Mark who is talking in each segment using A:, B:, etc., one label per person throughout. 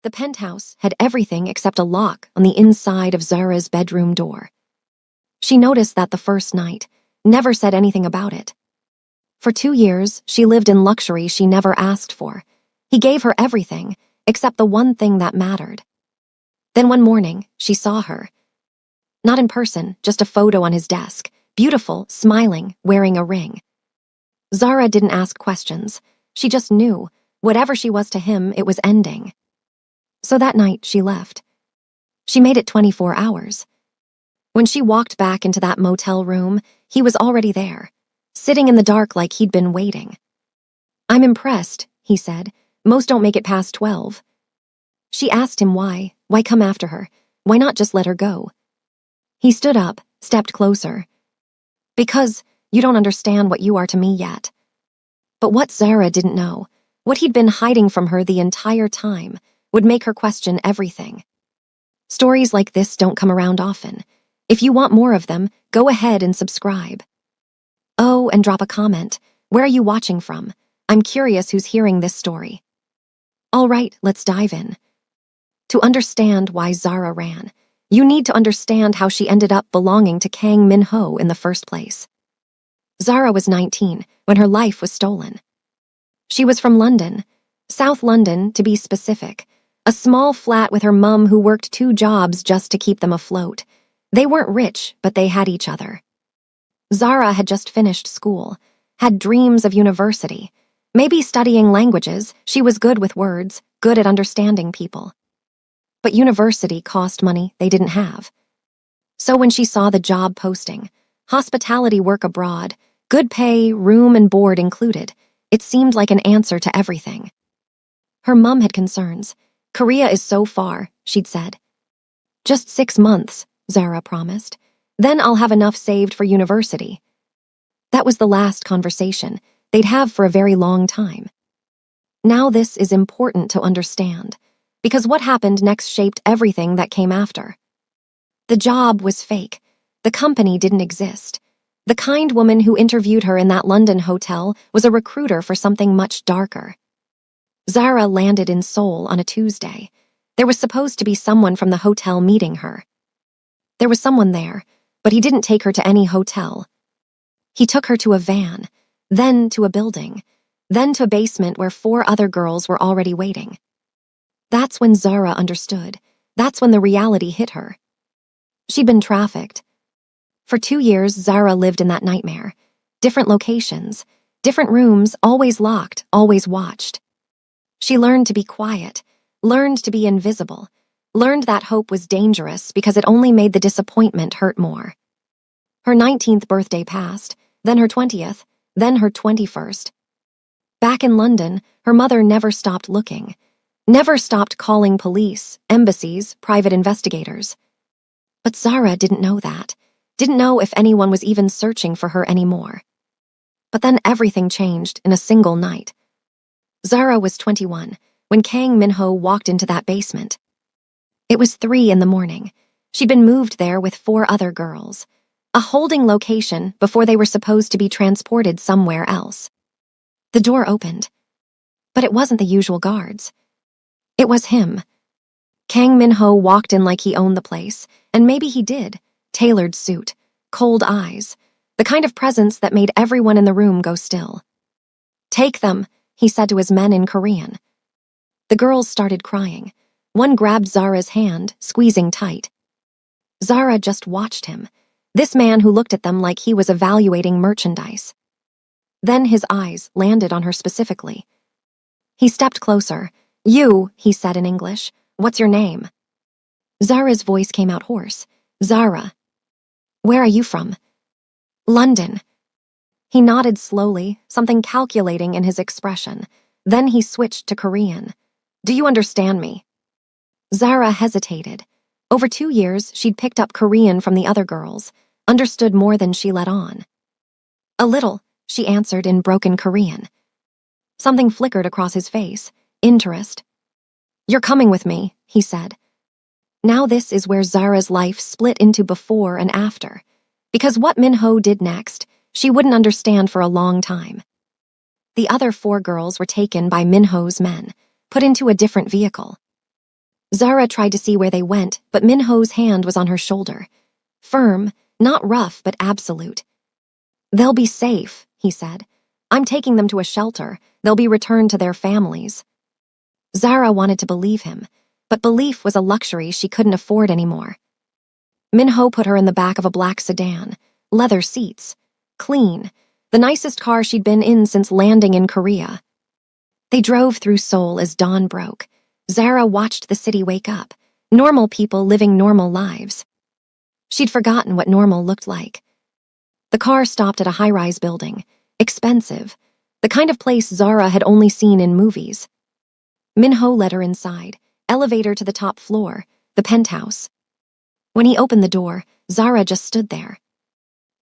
A: The penthouse had everything except a lock on the inside of Zara's bedroom door. She noticed that the first night, never said anything about it. For 2 years, she lived in luxury she never asked for. He gave her everything, except the one thing that mattered. Then one morning, she saw her. Not in person, just a photo on his desk, beautiful, smiling, wearing a ring. Zara didn't ask questions. She just knew, whatever she was to him, it was ending. So that night, she left. She made it 24 hours. When she walked back into that motel room, he was already there, sitting in the dark like he'd been waiting. "I'm impressed," he said. "Most don't make it past 12. She asked him why. Why come after her? Why not just let her go? He stood up, stepped closer. "Because you don't understand what you are to me yet." But what Zara didn't know, what he'd been hiding from her the entire time, would make her question everything. Stories like this don't come around often. If you want more of them, go ahead and subscribe. Oh, and drop a comment. Where are you watching from? I'm curious who's hearing this story. All right, let's dive in. To understand why Zara ran, you need to understand how she ended up belonging to Kang Min-ho in the first place. Zara was 19 when her life was stolen. She was from London, South London to be specific, a small flat with her mum who worked 2 jobs just to keep them afloat. They weren't rich, but they had each other. Zara had just finished school, had dreams of university. Maybe studying languages, she was good with words, good at understanding people. But university cost money they didn't have. So when she saw the job posting, hospitality work abroad, good pay, room and board included, it seemed like an answer to everything. Her mum had concerns. "Korea is so far," she'd said. "Just 6 months," Zara promised. "Then I'll have enough saved for university." That was the last conversation they'd have for a very long time. Now this is important to understand, because what happened next shaped everything that came after. The job was fake. The company didn't exist. The kind woman who interviewed her in that London hotel was a recruiter for something much darker. Zara landed in Seoul on a Tuesday. There was supposed to be someone from the hotel meeting her. There was someone there, but he didn't take her to any hotel. He took her to a van, then to a building, then to a basement where 4 other girls were already waiting. That's when Zara understood. That's when the reality hit her. She'd been trafficked. For 2 years, Zara lived in that nightmare. Different locations, different rooms, always locked, always watched. She learned to be quiet, learned to be invisible, learned that hope was dangerous because it only made the disappointment hurt more. Her 19th birthday passed, then her 20th, then her 21st. Back in London, her mother never stopped looking, never stopped calling police, embassies, private investigators. But Zara didn't know that, didn't know if anyone was even searching for her anymore. But then everything changed in a single night. Zara was 21 when Kang Min-ho walked into that basement. It was 3 in the morning. She'd been moved there with 4 other girls. A holding location before they were supposed to be transported somewhere else. The door opened. But it wasn't the usual guards. It was him. Kang Min-ho walked in like he owned the place, and maybe he did. Tailored suit, cold eyes, the kind of presence that made everyone in the room go still. "Take them," he said to his men in Korean. The girls started crying. One grabbed Zara's hand, squeezing tight. Zara just watched him, this man who looked at them like he was evaluating merchandise. Then his eyes landed on her specifically. He stepped closer. "You," he said in English, "what's your name?" Zara's voice came out hoarse. "Zara." "Where are you from?" "London." He nodded slowly, something calculating in his expression. Then he switched to Korean. "Do you understand me?" Zara hesitated. Over 2 years, she'd picked up Korean from the other girls, understood more than she let on. "A little," she answered in broken Korean. Something flickered across his face. Interest. "You're coming with me," he said. Now this is where Zara's life split into before and after. Because what Min-ho did next, she wouldn't understand for a long time. The other 4 girls were taken by Min-ho's men, put into a different vehicle. Zara tried to see where they went, but Minho's hand was on her shoulder. Firm, not rough, but absolute. "They'll be safe," he said. "I'm taking them to a shelter. They'll be returned to their families." Zara wanted to believe him, but belief was a luxury she couldn't afford anymore. Minho put her in the back of a black sedan, leather seats, clean, the nicest car she'd been in since landing in Korea. They drove through Seoul as dawn broke. Zara watched the city wake up, normal people living normal lives. She'd forgotten what normal looked like. The car stopped at a high-rise building, expensive, the kind of place Zara had only seen in movies. Minho led her inside, elevator to the top floor, the penthouse. When he opened the door, Zara just stood there.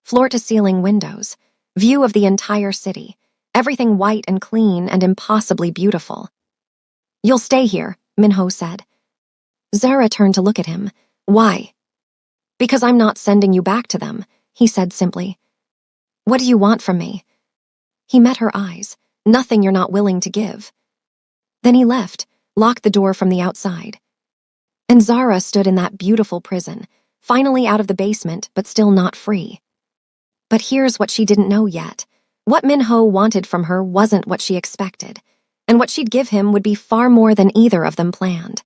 A: Floor-to-ceiling windows, view of the entire city, everything white and clean and impossibly beautiful. "You'll stay here," Minho said. Zara turned to look at him. "Why?" "Because I'm not sending you back to them," he said simply. "What do you want from me?" He met her eyes. "Nothing you're not willing to give." Then he left, locked the door from the outside. And Zara stood in that beautiful prison, finally out of the basement, but still not free. But here's what she didn't know yet. What Minho wanted from her wasn't what she expected, and what she'd give him would be far more than either of them planned.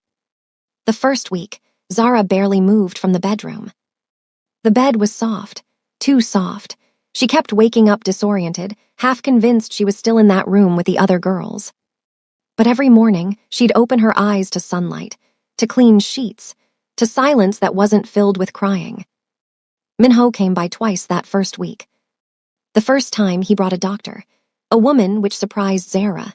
A: The first week, Zara barely moved from the bedroom. The bed was soft, too soft. She kept waking up disoriented, half convinced she was still in that room with the other girls. But every morning, she'd open her eyes to sunlight, to clean sheets, to silence that wasn't filled with crying. Minho came by twice that first week. The first time, he brought a doctor, a woman, which surprised Zara.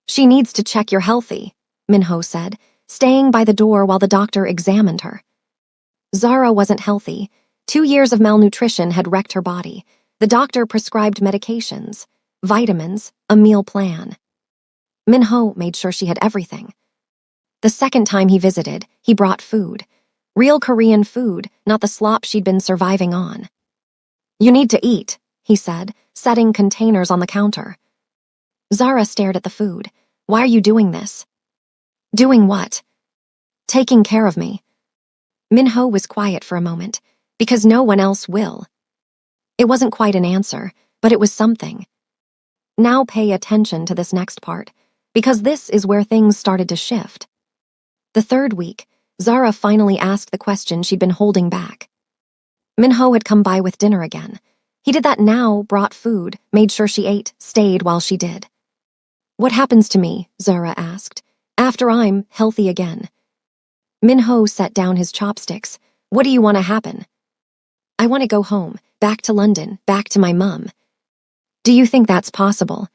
A: "She needs to check you're healthy," Minho said, staying by the door while the doctor examined her. Zara wasn't healthy. 2 years of malnutrition had wrecked her body. The doctor prescribed medications, vitamins, a meal plan. Minho made sure she had everything. The second time he visited, he brought food. Real Korean food, not the slop she'd been surviving on. "You need to eat," he said, setting containers on the counter. Zara stared at the food. "Why are you doing this?" "Doing what?" "Taking care of me." Minho was quiet for a moment, because no one else will. It wasn't quite an answer, but it was something. Now pay attention to this next part, because this is where things started to shift. The third week, Zara finally asked the question she'd been holding back. Minho had come by with dinner again. He did that now, brought food, made sure she ate, stayed while she did. "What happens to me?" Zara asked, "after I'm healthy again?" Minho set down his chopsticks. "What do you want to happen?" "I want to go home, back to London, back to my mum." "Do you think that's possible?"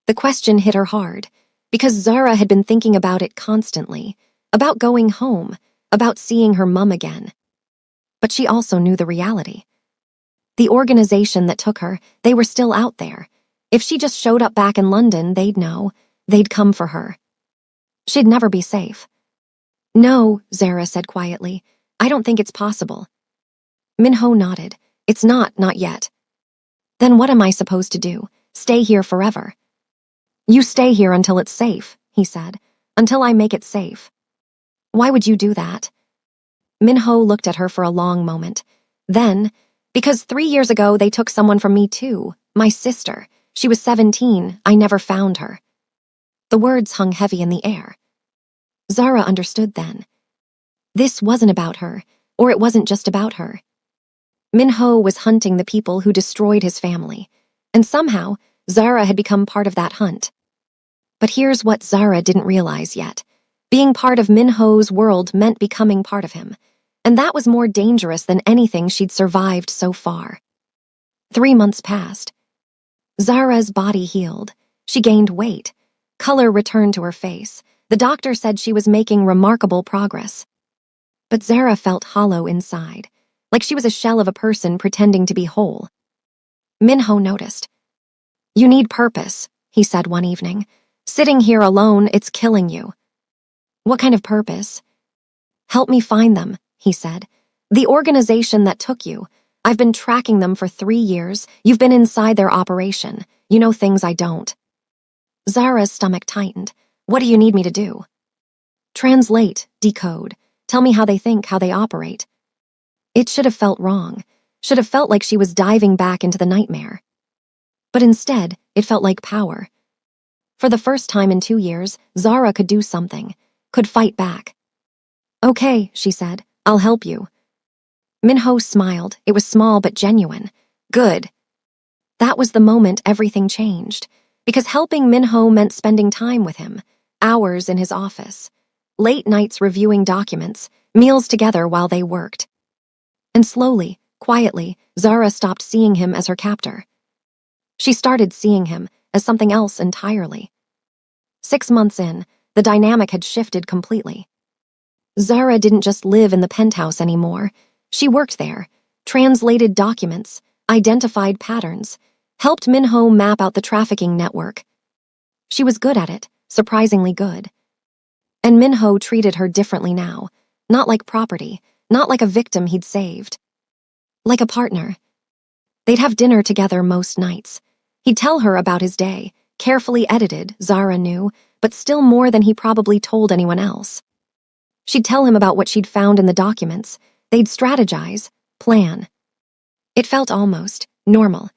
A: The question hit her hard, because Zara had been thinking about it constantly, about going home, about seeing her mum again. But she also knew the reality. The organization that took her, they were still out there. If she just showed up back in London, they'd know. They'd come for her. She'd never be safe. "No," Zara said quietly. "I don't think it's possible." Minho nodded. "It's not yet." "Then what am I supposed to do? Stay here forever?" "You stay here until it's safe," he said. "Until I make it safe." "Why would you do that?" Minho looked at her for a long moment. Then, "Because 3 years ago they took someone from me too, my sister. She was 17, I never found her." The words hung heavy in the air. Zara understood then. This wasn't about her, or it wasn't just about her. Minho was hunting the people who destroyed his family, and somehow, Zara had become part of that hunt. But here's what Zara didn't realize yet. Being part of Minho's world meant becoming part of him, and that was more dangerous than anything she'd survived so far. 3 months passed. Zara's body healed. She gained weight. Color returned to her face. The doctor said she was making remarkable progress. But Zara felt hollow inside, like she was a shell of a person pretending to be whole. Minho noticed. "You need purpose," he said one evening. "Sitting here alone, it's killing you." "What kind of purpose?" "Help me find them," he said. "The organization that took you. I've been tracking them for 3 years. You've been inside their operation. You know things I don't." Zara's stomach tightened. "What do you need me to do?" Translate, decode, tell me how they think, how they operate. It should have felt wrong, should have felt like she was diving back into the nightmare. But instead, it felt like power. For the first time in 2 years, Zara could do something, could fight back. Okay, she said, I'll help you. Minho smiled. It was small but genuine. Good. That was the moment everything changed, because helping Minho meant spending time with him, hours in his office, late nights reviewing documents, meals together while they worked. And slowly, quietly, Zara stopped seeing him as her captor. She started seeing him as something else entirely. 6 months in, the dynamic had shifted completely. Zara didn't just live in the penthouse anymore. She worked there, translated documents, identified patterns, helped Minho map out the trafficking network. She was good at it, surprisingly good. And Minho treated her differently now, not like property, not like a victim he'd saved. Like a partner. They'd have dinner together most nights. He'd tell her about his day, carefully edited, Zara knew, but still more than he probably told anyone else. She'd tell him about what she'd found in the documents. They'd strategize, plan. It felt almost normal.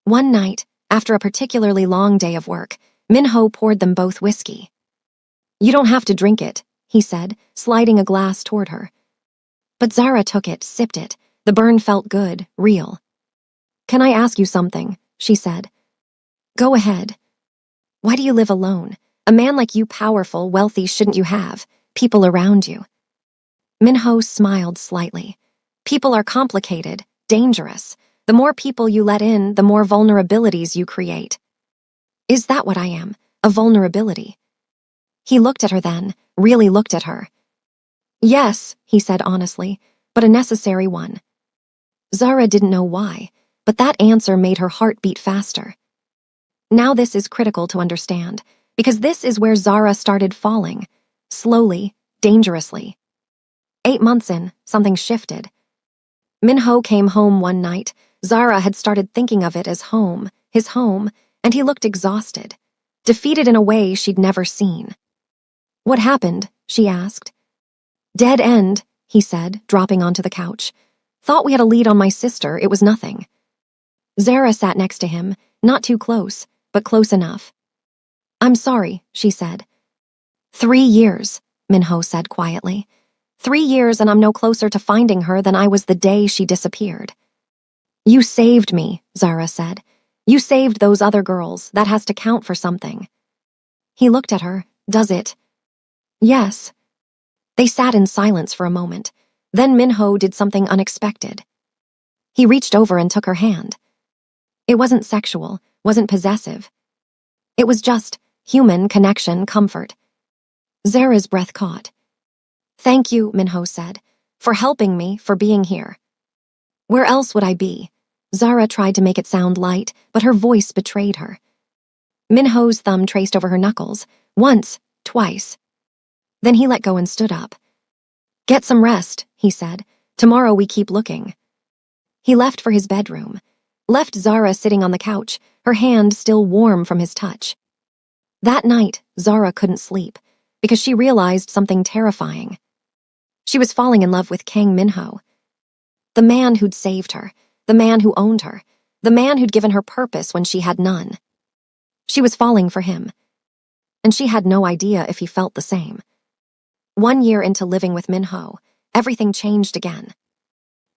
A: One night, after a particularly long day of work, Minho poured them both whiskey. You don't have to drink it, he said, sliding a glass toward her. But Zara took it, sipped it. The burn felt good, real. Can I ask you something? She said. Go ahead. Why do you live alone? A man like you, powerful, wealthy, shouldn't you have people around you? Minho smiled slightly. People are complicated, dangerous. The more people you let in, the more vulnerabilities you create. Is that what I am? A vulnerability? He looked at her then, really looked at her. Yes, he said honestly, but a necessary one. Zara didn't know why, but that answer made her heart beat faster. Now this is critical to understand, because this is where Zara started falling, slowly, dangerously. 8 months in, something shifted. Minho came home one night. Zara had started thinking of it as home, his home, and he looked exhausted, defeated in a way she'd never seen. What happened? She asked. Dead end, he said, dropping onto the couch. Thought we had a lead on my sister, it was nothing. Zara sat next to him, not too close, but close enough. I'm sorry, she said. 3 years, Minho said quietly. 3 years and I'm no closer to finding her than I was the day she disappeared. You saved me, Zara said. You saved those other girls. That has to count for something. He looked at her. Does it? Yes. They sat in silence for a moment. Then Minho did something unexpected. He reached over and took her hand. It wasn't sexual, wasn't possessive. It was just human connection, comfort. Zara's breath caught. Thank you, Minho said, for helping me, for being here. Where else would I be? Zara tried to make it sound light, but her voice betrayed her. Minho's thumb traced over her knuckles, once, twice. Then he let go and stood up. Get some rest, he said. Tomorrow we keep looking. He left for his bedroom, left Zara sitting on the couch, her hand still warm from his touch. That night, Zara couldn't sleep, because she realized something terrifying. She was falling in love with Kang Minho. The man who'd saved her, the man who owned her, the man who'd given her purpose when she had none. She was falling for him, and she had no idea if he felt the same. 1 year into living with Minho, everything changed again.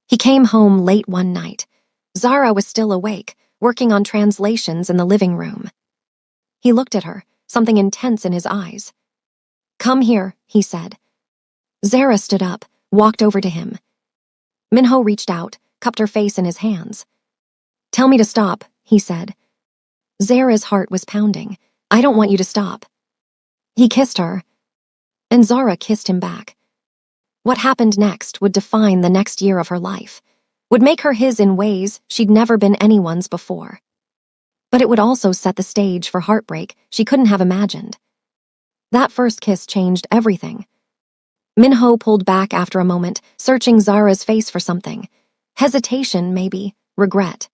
A: He came home late one night. Zara was still awake, working on translations in the living room. He looked at her, something intense in his eyes. Come here, he said. Zara stood up, walked over to him. Minho reached out, cupped her face in his hands. Tell me to stop, he said. Zara's heart was pounding. I don't want you to stop. He kissed her, and Zara kissed him back. What happened next would define the next year of her life, would make her his in ways she'd never been anyone's before. But it would also set the stage for heartbreak she couldn't have imagined. That first kiss changed everything. Minho pulled back after a moment, searching Zara's face for something. Hesitation, maybe, regret.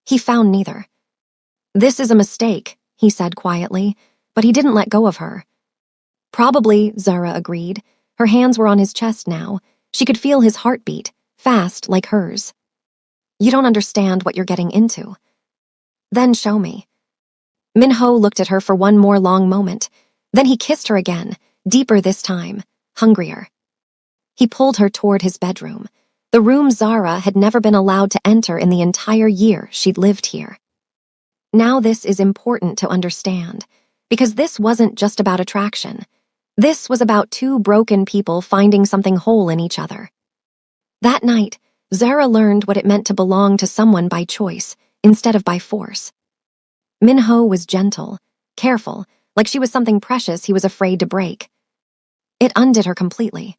A: He found neither. This is a mistake, he said quietly, but he didn't let go of her. Probably, Zara agreed. Her hands were on his chest now. She could feel his heartbeat, fast like hers. You don't understand what you're getting into. Then show me. Minho looked at her for one more long moment. Then he kissed her again, deeper this time, hungrier. He pulled her toward his bedroom, the room Zara had never been allowed to enter in the entire year she'd lived here. Now this is important to understand, because this wasn't just about attraction. This was about two broken people finding something whole in each other. That night, Zara learned what it meant to belong to someone by choice instead of by force. Minho was gentle, careful, like she was something precious he was afraid to break. It undid her completely.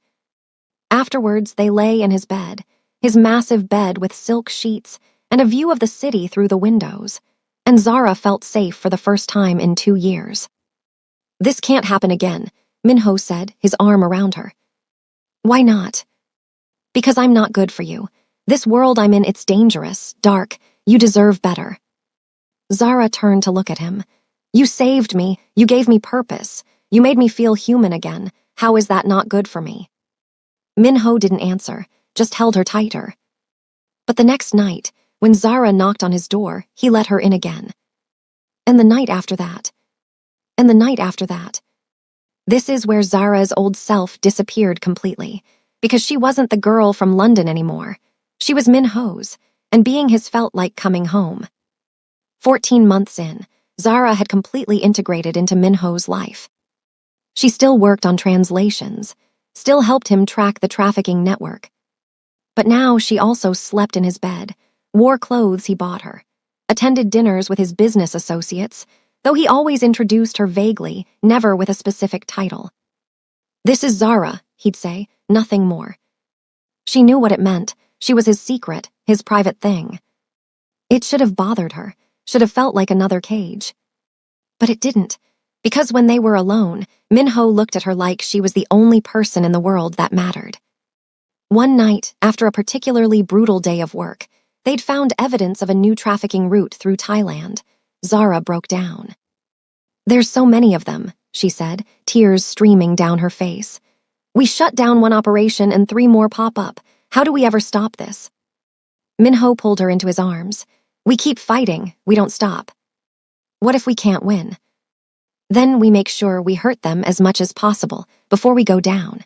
A: Afterwards, they lay in his bed, his massive bed with silk sheets and a view of the city through the windows, and Zara felt safe for the first time in 2 years. This can't happen again, Minho said, his arm around her. Why not? Because I'm not good for you. This world I'm in, it's dangerous, dark. You deserve better. Zara turned to look at him. You saved me. You gave me purpose. You made me feel human again. How is that not good for me? Minho didn't answer, just held her tighter. But the next night, when Zara knocked on his door, he let her in again. And the night after that. And the night after that. This is where Zara's old self disappeared completely, because she wasn't the girl from London anymore. She was Minho's, and being his felt like coming home. 14 months in, Zara had completely integrated into Minho's life. She still worked on translations, still helped him track the trafficking network. But now she also slept in his bed, wore clothes he bought her, attended dinners with his business associates, though he always introduced her vaguely, never with a specific title. This is Zara, he'd say, nothing more. She knew what it meant. She was his secret, his private thing. It should have bothered her, should have felt like another cage. But it didn't, because when they were alone, Minho looked at her like she was the only person in the world that mattered. One night, after a particularly brutal day of work, they'd found evidence of a new trafficking route through Thailand. Zara broke down. There's so many of them, she said, tears streaming down her face. We shut down one operation and 3 more pop up. How do we ever stop this? Minho pulled her into his arms. We keep fighting, we don't stop. What if we can't win? Then we make sure we hurt them as much as possible before we go down.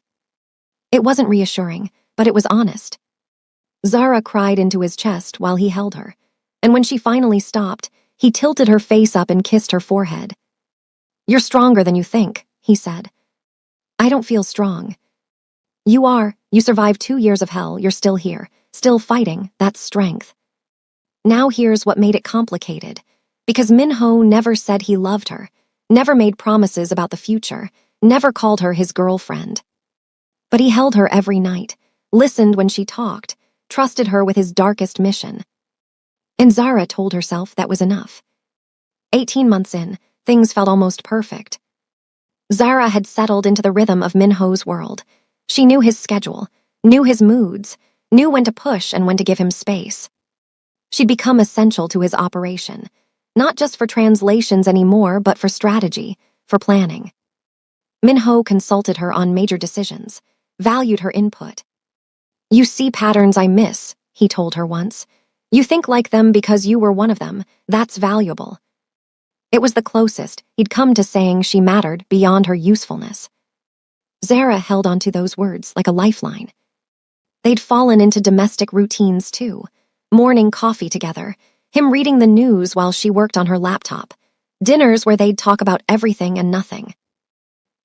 A: It wasn't reassuring, but it was honest. Zara cried into his chest while he held her, and when she finally stopped, he tilted her face up and kissed her forehead. You're stronger than you think, he said. I don't feel strong. You are. You survived 2 years of hell, you're still here, still fighting, that's strength. Now here's what made it complicated. Because Minho never said he loved her, never made promises about the future, never called her his girlfriend. But he held her every night, listened when she talked, trusted her with his darkest mission. And Zara told herself that was enough. 18 months in, things felt almost perfect. Zara had settled into the rhythm of Minho's world. She knew his schedule, knew his moods, knew when to push and when to give him space. She'd become essential to his operation, not just for translations anymore, but for strategy, for planning. Minho consulted her on major decisions, valued her input. You see patterns I miss, he told her once. You think like them because you were one of them. That's valuable. It was the closest he'd come to saying she mattered beyond her usefulness. Zara held onto those words like a lifeline. They'd fallen into domestic routines too. Morning coffee together, him reading the news while she worked on her laptop, dinners where they'd talk about everything and nothing.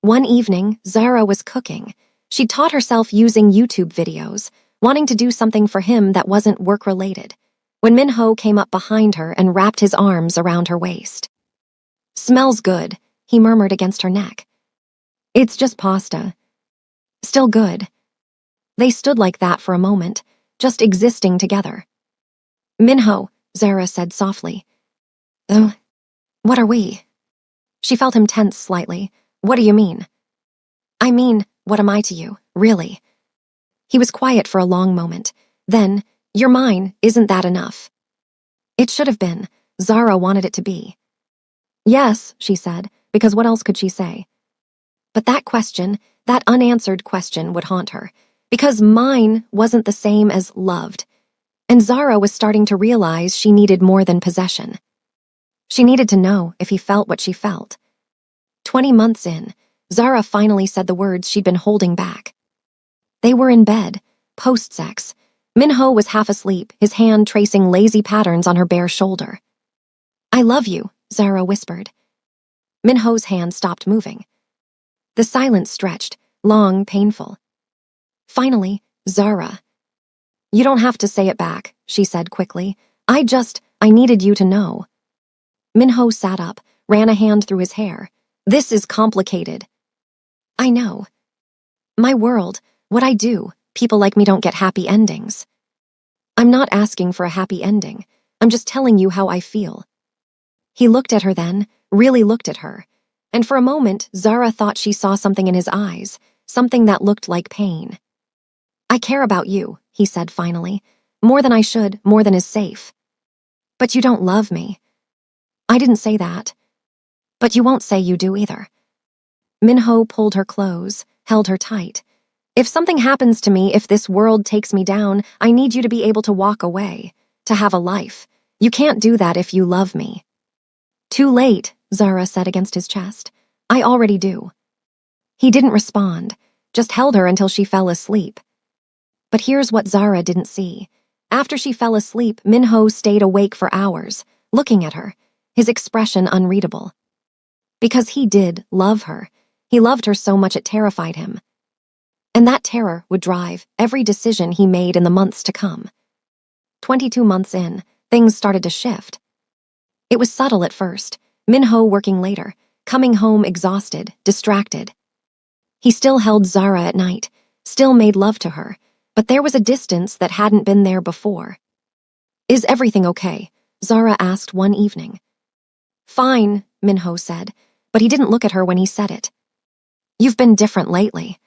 A: One evening, Zara was cooking. She taught herself using YouTube videos, wanting to do something for him that wasn't work-related, when Minho came up behind her and wrapped his arms around her waist. Smells good, he murmured against her neck. It's just pasta. Still good. They stood like that for a moment, just existing together. Minho, Zara said softly. What are we? She felt him tense slightly. What do you mean? I mean, what am I to you, really? He was quiet for a long moment. Then, you're mine, isn't that enough? It should have been. Zara wanted it to be. Yes, she said, because what else could she say? But that question, that unanswered question would haunt her, because mine wasn't the same as loved, and Zara was starting to realize she needed more than possession. She needed to know if he felt what she felt. 20 months in, Zara finally said the words she'd been holding back. They were in bed, post-sex. Minho was half asleep, his hand tracing lazy patterns on her bare shoulder. "I love you," Zara whispered. Minho's hand stopped moving. The silence stretched, long, painful. Finally, "Zara." "You don't have to say it back," she said quickly. I needed you to know." Minho sat up, ran a hand through his hair. "This is complicated." "I know. My world, what I do, people like me don't get happy endings." "I'm not asking for a happy ending. I'm just telling you how I feel." He looked at her then, really looked at her. And for a moment, Zara thought she saw something in his eyes, something that looked like pain. "I care about you," he said finally. "More than I should, more than is safe." "But you don't love me." "I didn't say that." "But you won't say you do either." Minho pulled her close, held her tight. "If something happens to me, if this world takes me down, I need you to be able to walk away, to have a life. You can't do that if you love me." "Too late," Zara said against his chest. "I already do." He didn't respond, just held her until she fell asleep. But here's what Zara didn't see. After she fell asleep, Minho stayed awake for hours, looking at her, his expression unreadable. Because he did love her. He loved her so much it terrified him. And that terror would drive every decision he made in the months to come. 22 months in, things started to shift. It was subtle at first, Minho working later, coming home exhausted, distracted. He still held Zara at night, still made love to her, but there was a distance that hadn't been there before. "Is everything okay?" Zara asked one evening. "Fine," Minho said, but he didn't look at her when he said it. "You've been different lately."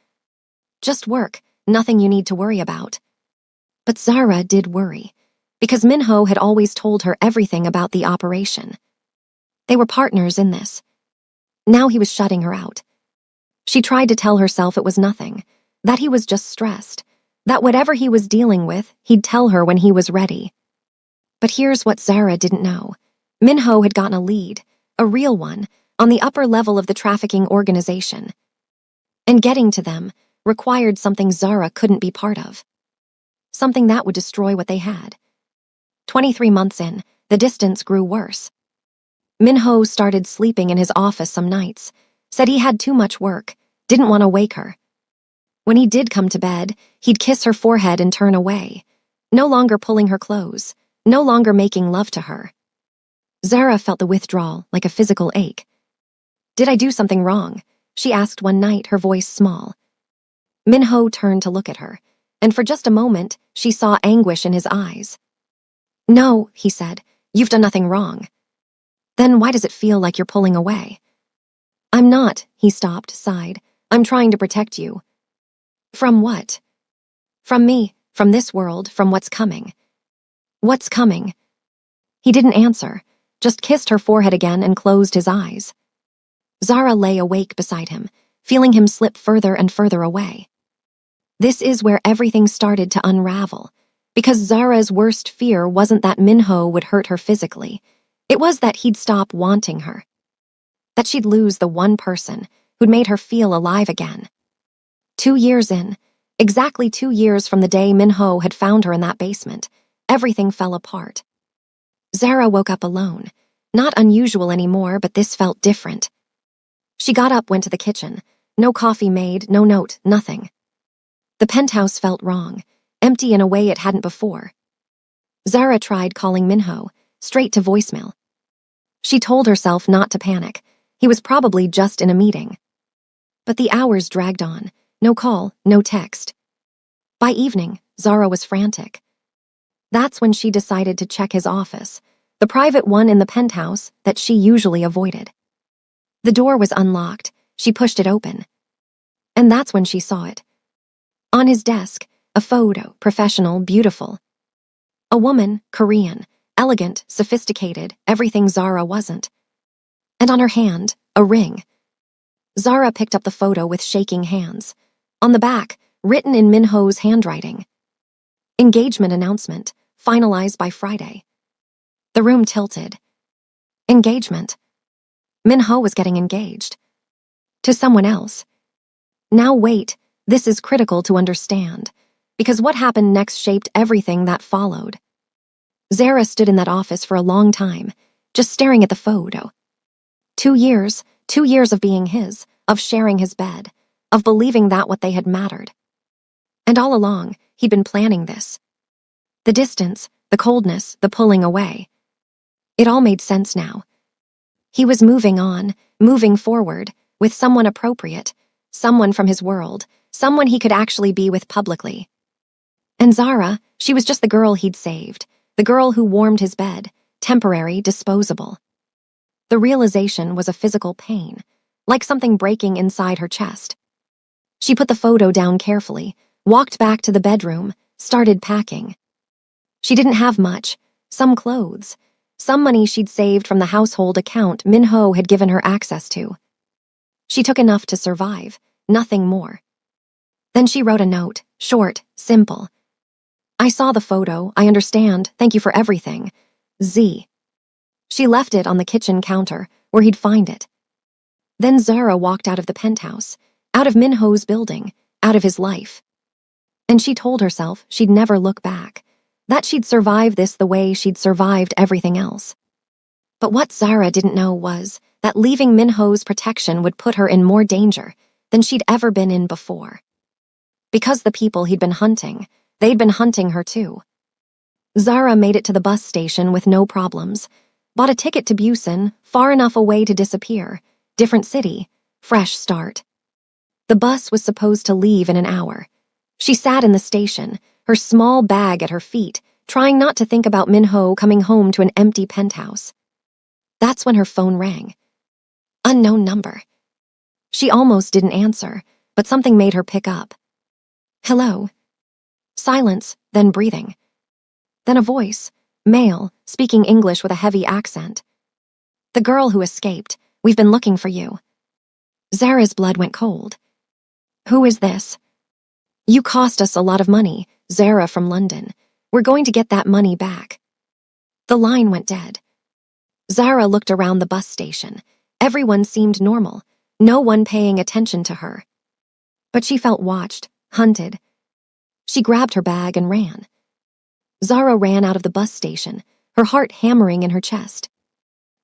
A: "Just work, nothing you need to worry about." But Zara did worry, because Minho had always told her everything about the operation. They were partners in this. Now he was shutting her out. She tried to tell herself it was nothing, that he was just stressed, that whatever he was dealing with, he'd tell her when he was ready. But here's what Zara didn't know. Minho had gotten a lead, a real one, on the upper level of the trafficking organization. And getting to them required something Zara couldn't be part of. Something that would destroy what they had. 23 months in, the distance grew worse. Minho started sleeping in his office some nights, said he had too much work, didn't want to wake her. When he did come to bed, he'd kiss her forehead and turn away, no longer pulling her close, no longer making love to her. Zara felt the withdrawal like a physical ache. "Did I do something wrong?" she asked one night, her voice small. Minho turned to look at her, and for just a moment, she saw anguish in his eyes. "No," he said, "you've done nothing wrong." "Then why does it feel like you're pulling away?" "I'm not," he stopped, sighed. "I'm trying to protect you." "From what?" "From me, from this world, from what's coming." "What's coming?" He didn't answer, just kissed her forehead again and closed his eyes. Zara lay awake beside him, feeling him slip further and further away. This is where everything started to unravel, because Zara's worst fear wasn't that Minho would hurt her physically. It was that he'd stop wanting her. That she'd lose the one person who'd made her feel alive again. 2 years in, exactly 2 years from the day Minho had found her in that basement, everything fell apart. Zara woke up alone. Not unusual anymore, but this felt different. She got up, went to the kitchen. No coffee made, no note, nothing. The penthouse felt wrong, empty in a way it hadn't before. Zara tried calling Minho, straight to voicemail. She told herself not to panic. He was probably just in a meeting. But the hours dragged on. No call, no text. By evening, Zara was frantic. That's when she decided to check his office, the private one in the penthouse that she usually avoided. The door was unlocked. She pushed it open. And that's when she saw it. On his desk, a photo, professional, beautiful. A woman, Korean, elegant, sophisticated, everything Zara wasn't. And on her hand, a ring. Zara picked up the photo with shaking hands. On the back, written in Minho's handwriting, engagement announcement, finalized by Friday. The room tilted. Engagement. Minho was getting engaged. To someone else. Now wait, this is critical to understand, because what happened next shaped everything that followed. Zara stood in that office for a long time, just staring at the photo. 2 years of being his, of sharing his bed, of believing that what they had mattered. And all along, he'd been planning this. The distance, the coldness, the pulling away. It all made sense now. He was moving on, moving forward, with someone appropriate, someone from his world, someone he could actually be with publicly. And Zara, she was just the girl he'd saved, the girl who warmed his bed, temporary, disposable. The realization was a physical pain, like something breaking inside her chest. She put the photo down carefully, walked back to the bedroom, started packing. She didn't have much, some clothes, some money she'd saved from the household account Minho had given her access to. She took enough to survive, nothing more. Then she wrote a note, short, simple. I saw the photo, I understand, thank you for everything. Z. She left it on the kitchen counter, where he'd find it. Then Zara walked out of the penthouse, out of Minho's building, out of his life. And she told herself she'd never look back, that she'd survive this the way she'd survived everything else. But what Zara didn't know was that leaving Minho's protection would put her in more danger than she'd ever been in before. Because the people he'd been hunting, they'd been hunting her too. Zara made it to the bus station with no problems, bought a ticket to Busan, far enough away to disappear, different city, fresh start. The bus was supposed to leave in an hour. She sat in the station, her small bag at her feet, trying not to think about Minho coming home to an empty penthouse. That's when her phone rang. Unknown number. She almost didn't answer, but something made her pick up. Hello. Silence, then breathing. Then a voice, male, speaking English with a heavy accent. The girl who escaped, we've been looking for you. Zara's blood went cold. Who is this? You cost us a lot of money, Zara from London. We're going to get that money back. The line went dead. Zara looked around the bus station. Everyone seemed normal, no one paying attention to her. But she felt watched, hunted. She grabbed her bag and ran. Zara ran out of the bus station, her heart hammering in her chest.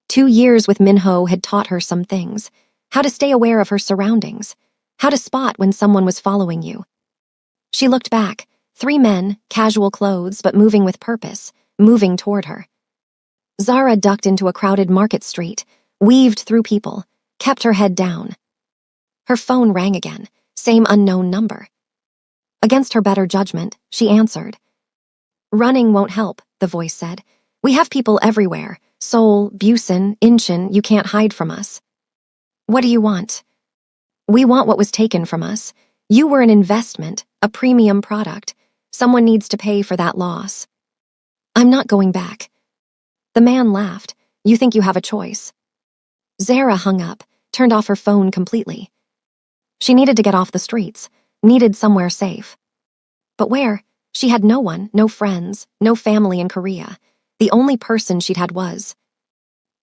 A: 2 years with Minho had taught her some things, how to stay aware of her surroundings, how to spot when someone was following you. She looked back, 3 men, casual clothes but moving with purpose, moving toward her. Zara ducked into a crowded market street, weaved through people, kept her head down. Her phone rang again, same unknown number. Against her better judgment, she answered. Running won't help, the voice said. We have people everywhere. Seoul, Busan, Incheon, you can't hide from us. What do you want? We want what was taken from us. You were an investment, a premium product. Someone needs to pay for that loss. I'm not going back. The man laughed. You think you have a choice. Zara hung up, turned off her phone completely. She needed to get off the streets, needed somewhere safe. But where? She had no one, no friends, no family in Korea. The only person she'd had was.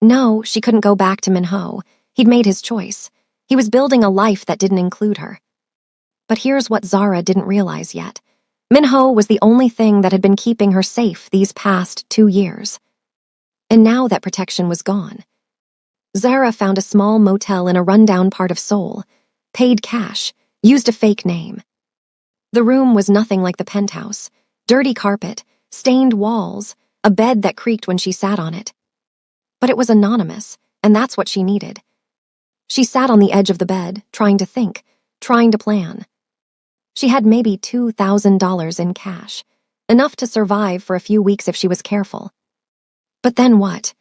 A: No, she couldn't go back to Minho. He'd made his choice. He was building a life that didn't include her. But here's what Zara didn't realize yet. Minho was the only thing that had been keeping her safe these past 2 years. And now that protection was gone. Zara found a small motel in a rundown part of Seoul, paid cash, used a fake name. The room was nothing like the penthouse. Dirty carpet, stained walls, a bed that creaked when she sat on it. But it was anonymous, and that's what she needed. She sat on the edge of the bed, trying to think, trying to plan. She had maybe $2,000 in cash, enough to survive for a few weeks if she was careful. But then what?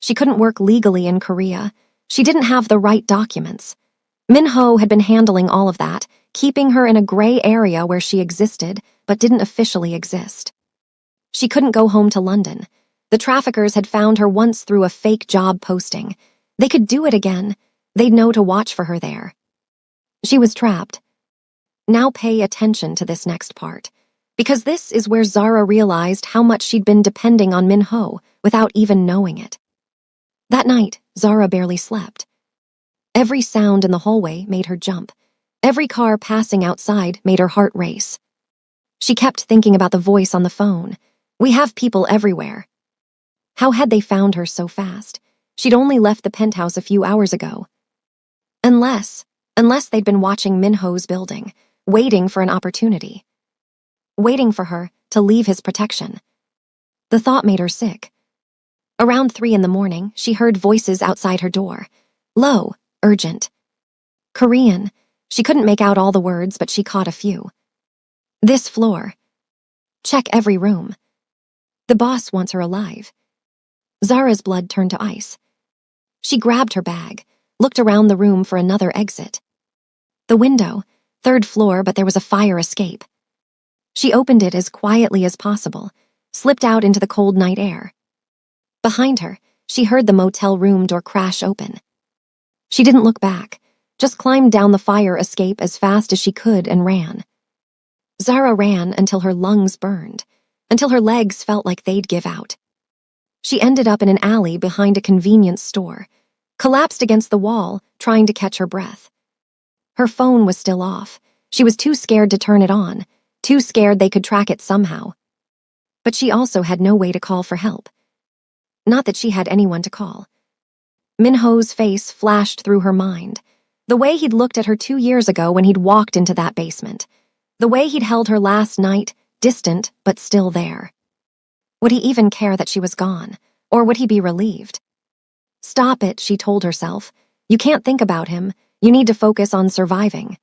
A: She couldn't work legally in Korea. She didn't have the right documents. Minho had been handling all of that, keeping her in a gray area where she existed, but didn't officially exist. She couldn't go home to London. The traffickers had found her once through a fake job posting. They could do it again. They'd know to watch for her there. She was trapped. Now pay attention to this next part, because this is where Zara realized how much she'd been depending on Min-ho without even knowing it. That night, Zara barely slept. Every sound in the hallway made her jump. Every car passing outside made her heart race. She kept thinking about the voice on the phone. We have people everywhere. How had they found her so fast? She'd only left the penthouse a few hours ago. Unless they'd been watching Min-ho's building, waiting for an opportunity. Waiting for her to leave his protection. The thought made her sick. Around 3 a.m, she heard voices outside her door. Low, urgent. Korean. She couldn't make out all the words, but she caught a few. This floor. Check every room. The boss wants her alive. Zara's blood turned to ice. She grabbed her bag, looked around the room for another exit. The window, 3rd floor, but there was a fire escape. She opened it as quietly as possible, slipped out into the cold night air. Behind her, she heard the motel room door crash open. She didn't look back, just climbed down the fire escape as fast as she could and ran. Zara ran until her lungs burned, until her legs felt like they'd give out. She ended up in an alley behind a convenience store, collapsed against the wall, trying to catch her breath. Her phone was still off. She was too scared to turn it on, too scared they could track it somehow. But she also had no way to call for help. Not that she had anyone to call. Min-ho's face flashed through her mind. The way he'd looked at her 2 years ago when he'd walked into that basement. The way he'd held her last night, distant but still there. Would he even care that she was gone? Or would he be relieved? Stop it, she told herself. You can't think about him. You need to focus on surviving.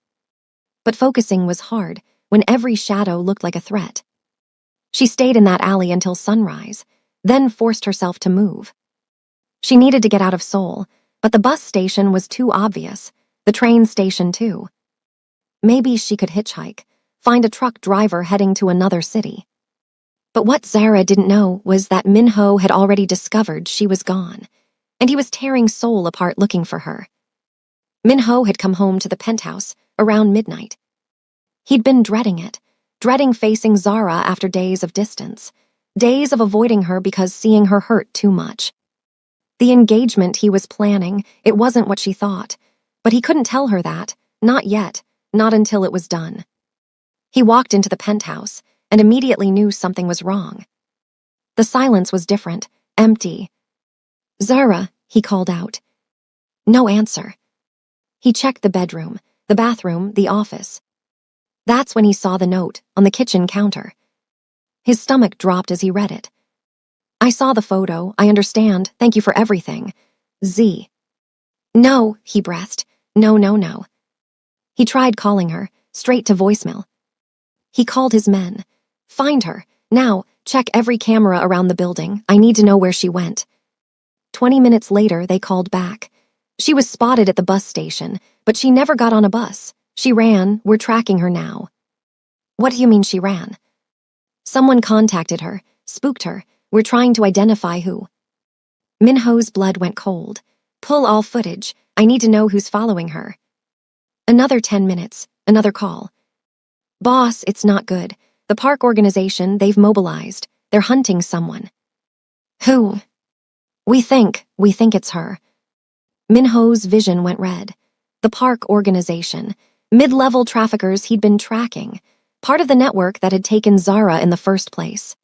A: But focusing was hard when every shadow looked like a threat. She stayed in that alley until sunrise, then forced herself to move. She needed to get out of Seoul, but the bus station was too obvious, the train station too. Maybe she could hitchhike, find a truck driver heading to another city. But what Zara didn't know was that Min-ho had already discovered she was gone, and he was tearing Seoul apart looking for her. Min-ho had come home to the penthouse around midnight. He'd been dreading it, dreading facing Zara after days of distance, days of avoiding her because seeing her hurt too much. The engagement he was planning, it wasn't what she thought, but he couldn't tell her that, not yet, not until it was done. He walked into the penthouse and immediately knew something was wrong. The silence was different, empty. Zara, he called out. No answer. He checked the bedroom, the bathroom, the office. That's when he saw the note on the kitchen counter. His stomach dropped as he read it. I saw the photo, I understand, thank you for everything. Z. No, he breathed. No. He tried calling her, straight to voicemail. He called his men. Find her, now, check every camera around the building, I need to know where she went. 20 minutes later, they called back. She was spotted at the bus station, but she never got on a bus. She ran, we're tracking her now. What do you mean she ran? Someone contacted her, spooked her, we're trying to identify who. Min-ho's blood went cold. Pull all footage, I need to know who's following her. Another 10 minutes, another call. Boss, it's not good. The park organization, they've mobilized. They're hunting someone. Who? We think it's her. Min-ho's vision went red. The park organization, mid-level traffickers he'd been tracking, part of the network that had taken Zara in the first place.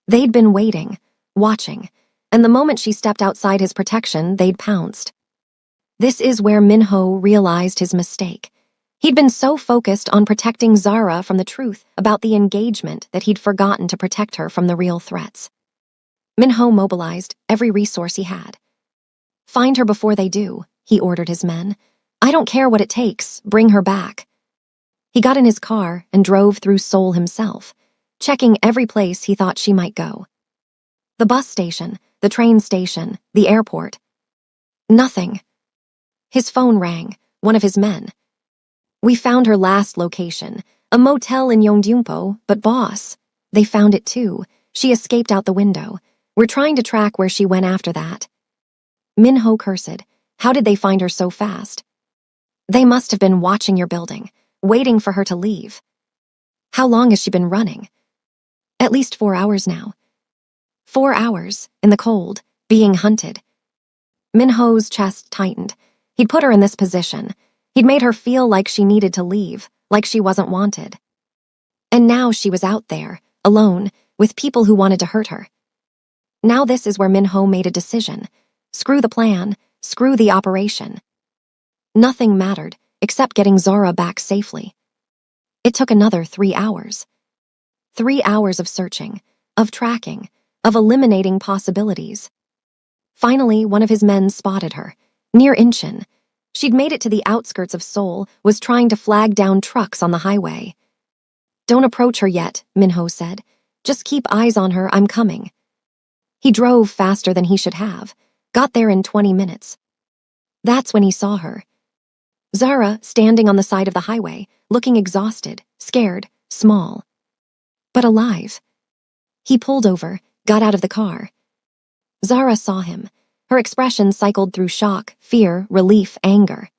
A: They'd been waiting, watching, and the moment she stepped outside his protection, they'd pounced. This is where Min-ho realized his mistake. He'd been so focused on protecting Zara from the truth about the engagement that he'd forgotten to protect her from the real threats. Min-ho mobilized every resource he had. Find her before they do, he ordered his men. I don't care what it takes, bring her back. He got in his car and drove through Seoul himself, checking every place he thought she might go. The bus station, the train station, the airport. Nothing. His phone rang, one of his men. We found her last location, a motel in Yongdyungpo, but boss, they found it too. She escaped out the window. We're trying to track where she went after that. Min-ho cursed. How did they find her so fast? They must have been watching your building, waiting for her to leave. How long has she been running? At least 4 hours now. 4 hours, in the cold, being hunted. Minho's chest tightened. He'd put her in this position. He'd made her feel like she needed to leave, like she wasn't wanted. And now she was out there, alone, with people who wanted to hurt her. Now this is where Minho made a decision. Screw the plan, screw the operation. Nothing mattered, except getting Zara back safely. It took another 3 hours. 3 hours of searching, of tracking, of eliminating possibilities. Finally, one of his men spotted her, near Inchin. She'd made it to the outskirts of Seoul, was trying to flag down trucks on the highway. "Don't approach her yet," Minho said. "Just keep eyes on her, I'm coming." He drove faster than he should have, got there in 20 minutes. That's when he saw her. Zara, standing on the side of the highway, looking exhausted, scared, small. But alive. He pulled over, got out of the car. Zara saw him. Her expression cycled through shock, fear, relief, anger.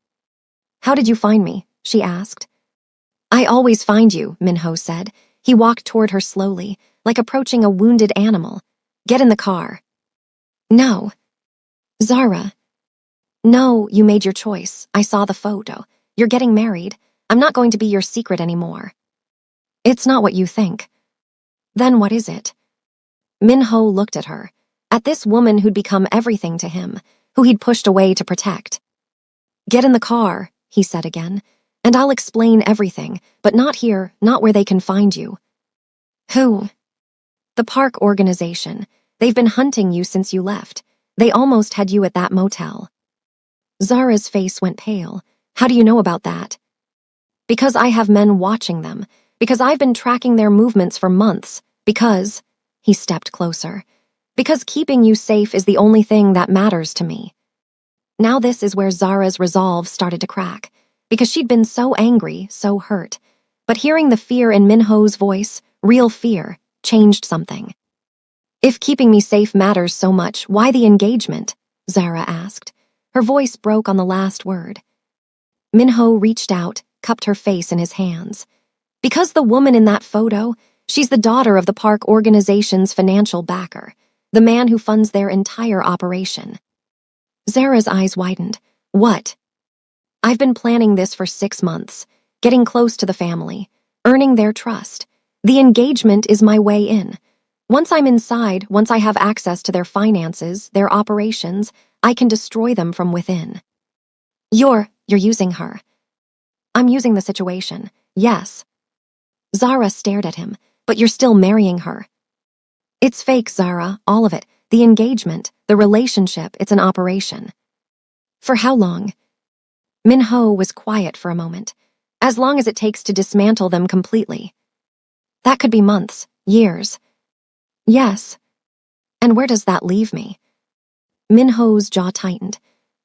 A: "How did you find me?" she asked. "I always find you," Minho said. He walked toward her slowly, like approaching a wounded animal. "Get in the car." "No." "Zara." "No, you made your choice. I saw the photo. You're getting married. I'm not going to be your secret anymore." "It's not what you think." "Then what is it?" Minho looked at her, at this woman who'd become everything to him, who he'd pushed away to protect. "Get in the car," he said again, "and I'll explain everything, but not here, not where they can find you." "Who?" "The park organization. They've been hunting you since you left. They almost had you at that motel." Zara's face went pale. "How do you know about that?" "Because I have men watching them. Because I've been tracking their movements for months. Because," he stepped closer, "because keeping you safe is the only thing that matters to me." Now this is where Zara's resolve started to crack, because she'd been so angry, so hurt. But hearing the fear in Minho's voice, real fear, changed something. "If keeping me safe matters so much, why the engagement?" Zara asked. Her voice broke on the last word. Minho reached out, cupped her face in his hands. "Because the woman in that photo, she's the daughter of the park organization's financial backer, the man who funds their entire operation." Zara's eyes widened. "What?" "I've been planning this for 6 months, getting close to the family, earning their trust. The engagement is my way in. Once I'm inside, once I have access to their finances, their operations, I can destroy them from within." You're using her." "I'm using the situation, yes." Zara stared at him. "But you're still marrying her." "It's fake, Zara, all of it. The engagement, the relationship, it's an operation." "For how long?" Minho was quiet for a moment. "As long as it takes to dismantle them completely." "That could be months, years." "Yes." "And where does that leave me?" Minho's jaw tightened.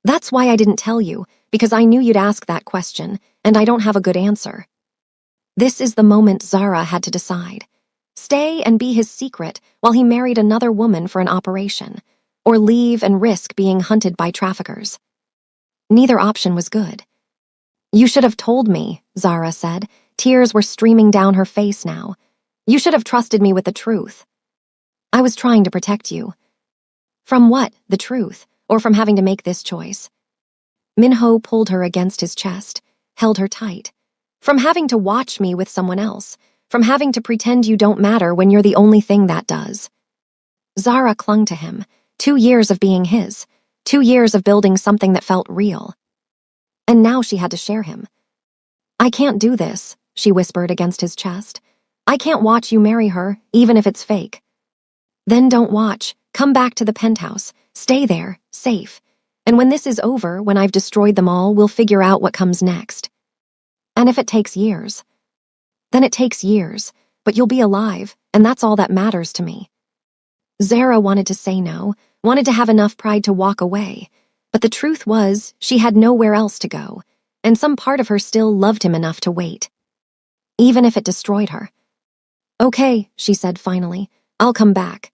A: "That's why I didn't tell you, because I knew you'd ask that question, and I don't have a good answer." This is the moment Zara had to decide. Stay and be his secret while he married another woman for an operation, or leave and risk being hunted by traffickers. Neither option was good. "You should have told me," Zara said. Tears were streaming down her face now. "You should have trusted me with the truth." "I was trying to protect you." "From what? The truth? Or from having to make this choice?" Minho pulled her against his chest, held her tight. "From having to watch me with someone else, from having to pretend you don't matter when you're the only thing that does." Zara clung to him. 2 years of being his. 2 years of building something that felt real. And now she had to share him. "I can't do this," she whispered against his chest. "I can't watch you marry her, even if it's fake." "Then don't watch. Come back to the penthouse. Stay there, safe. And when this is over, when I've destroyed them all, we'll figure out what comes next. And if it takes years, then it takes years, but you'll be alive, and that's all that matters to me." Zara wanted to say no, wanted to have enough pride to walk away, but the truth was she had nowhere else to go, and some part of her still loved him enough to wait, even if it destroyed her. "Okay," she said finally, "I'll come back."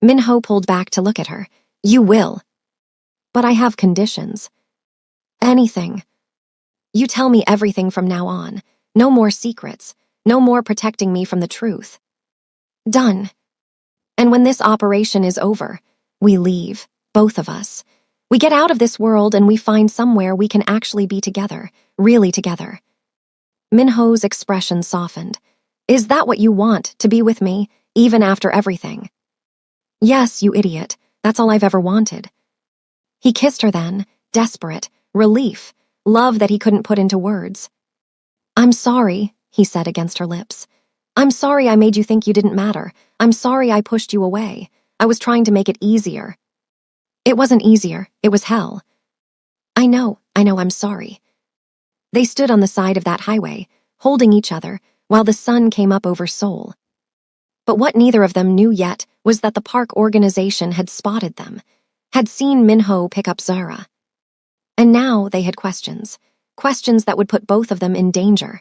A: Minho pulled back to look at her. "You will." But I have conditions. Anything. You tell me everything from now on. No more secrets. No more protecting me from the truth. Done. And when this operation is over, we leave, both of us. We get out of this world and we find somewhere we can actually be together, really together. Minho's expression softened. Is that what you want, to be with me, even after everything? Yes, you idiot. That's all I've ever wanted. He kissed her then, desperate, relief, love that he couldn't put into words. I'm sorry, he said against her lips. I'm sorry I made you think you didn't matter. I'm sorry I pushed you away. I was trying to make it easier. It wasn't easier, it was hell. I know, I'm sorry. They stood on the side of that highway, holding each other, while the sun came up over Seoul. But what neither of them knew yet was that the park organization had spotted them, had seen Minho pick up Zara. And now they had questions that would put both of them in danger.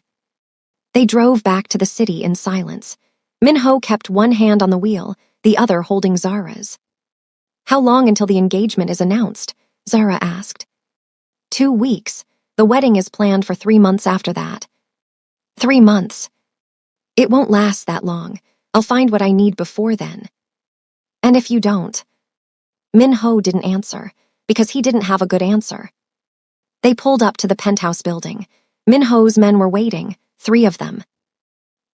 A: They drove back to the city in silence. Minho kept one hand on the wheel, the other holding Zara's. How long until the engagement is announced? Zara asked. 2 weeks. The wedding is planned for 3 months after that. 3 months. It won't last that long. I'll find what I need before then. And if you don't? Minho didn't answer, because he didn't have a good answer. They pulled up to the penthouse building. Minho's men were waiting, 3 of them.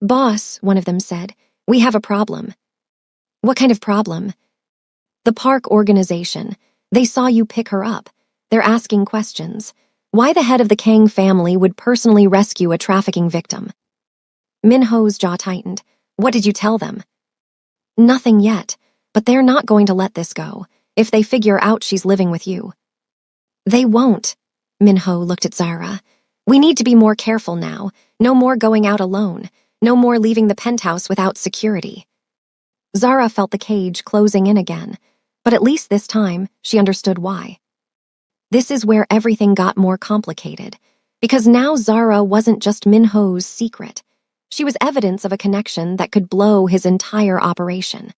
A: Boss, one of them said, we have a problem. What kind of problem? The park organization. They saw you pick her up. They're asking questions. Why the head of the Kang family would personally rescue a trafficking victim? Minho's jaw tightened. What did you tell them? Nothing yet, but they're not going to let this go, if they figure out she's living with you. They won't. Minho looked at Zara. We need to be more careful now. No more going out alone. No more leaving the penthouse without security. Zara felt the cage closing in again, but at least this time she understood why. This is where everything got more complicated, because now Zara wasn't just Minho's secret. She was evidence of a connection that could blow his entire operation.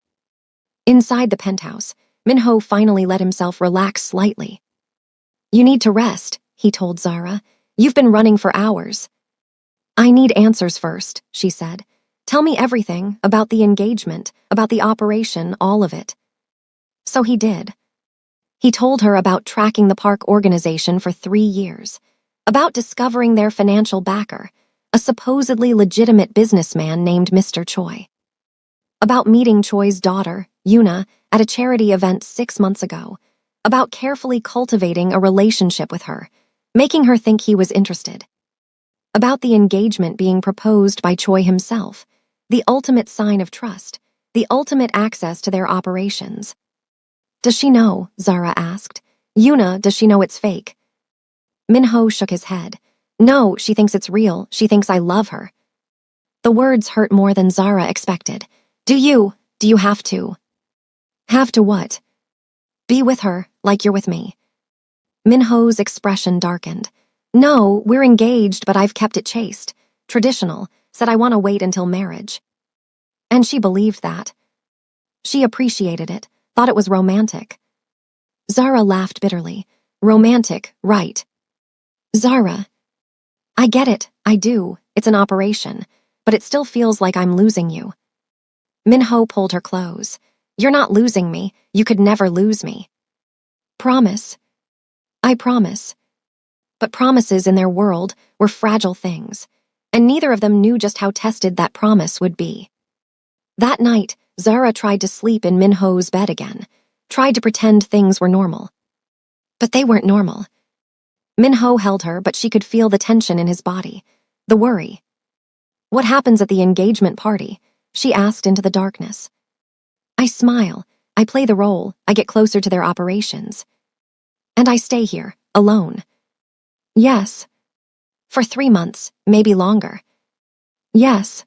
A: Inside the penthouse, Minho finally let himself relax slightly. You need to rest, he told Zara. You've been running for hours. I need answers first, she said. Tell me everything about the engagement, about the operation, all of it. So he did. He told her about tracking the park organization for 3 years, about discovering their financial backer, a supposedly legitimate businessman named Mr. Choi. About meeting Choi's daughter, Yuna, at a charity event 6 months ago, about carefully cultivating a relationship with her, making her think he was interested. About the engagement being proposed by Choi himself, the ultimate sign of trust, the ultimate access to their operations. Does she know? Zara asked. Yuna, does she know it's fake? Minho shook his head. No, she thinks it's real. She thinks I love her. The words hurt more than Zara expected. Do you have to? Have to what? Be with her, like you're with me. Minho's expression darkened. No, we're engaged, but I've kept it chaste. Traditional, said I want to wait until marriage. And she believed that. She appreciated it, thought it was romantic. Zara laughed bitterly. Romantic, right. Zara. I get it, I do. It's an operation, but it still feels like I'm losing you. Minho pulled her close. You're not losing me. You could never lose me. Promise. I promise. But promises in their world were fragile things, and neither of them knew just how tested that promise would be. That night, Zara tried to sleep in Minho's bed again, tried to pretend things were normal. But they weren't normal. Minho held her, but she could feel the tension in his body, the worry. What happens at the engagement party? She asked into the darkness. I smile. I play the role. I get closer to their operations. And I stay here, alone. Yes. For 3 months, maybe longer. Yes.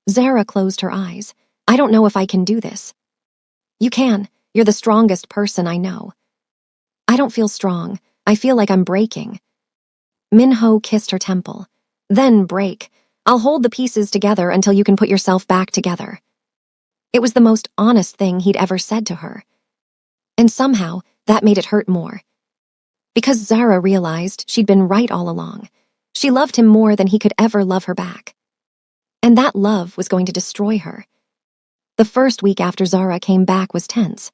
A: Zara closed her eyes. I don't know if I can do this. You can. You're the strongest person I know. I don't feel strong. I feel like I'm breaking. Minho kissed her temple. Then break. I'll hold the pieces together until you can put yourself back together. It was the most honest thing he'd ever said to her. And somehow, that made it hurt more. Because Zara realized she'd been right all along. She loved him more than he could ever love her back. And that love was going to destroy her. The first week after Zara came back was tense.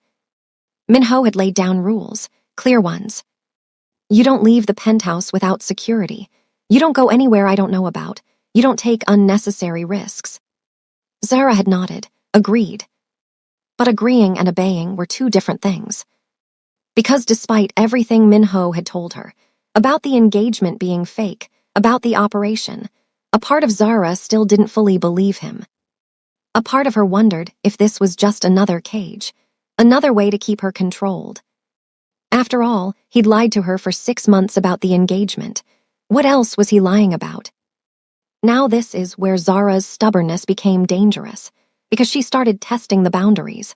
A: Minho had laid down rules, clear ones. You don't leave the penthouse without security. You don't go anywhere I don't know about. You don't take unnecessary risks. Zara had nodded, agreed. But agreeing and obeying were two different things. Because despite everything Minho had told her, about the engagement being fake, about the operation, a part of Zara still didn't fully believe him. A part of her wondered if this was just another cage, another way to keep her controlled. After all, he'd lied to her for 6 months about the engagement. What else was he lying about? Now this is where Zara's stubbornness became dangerous, because she started testing the boundaries.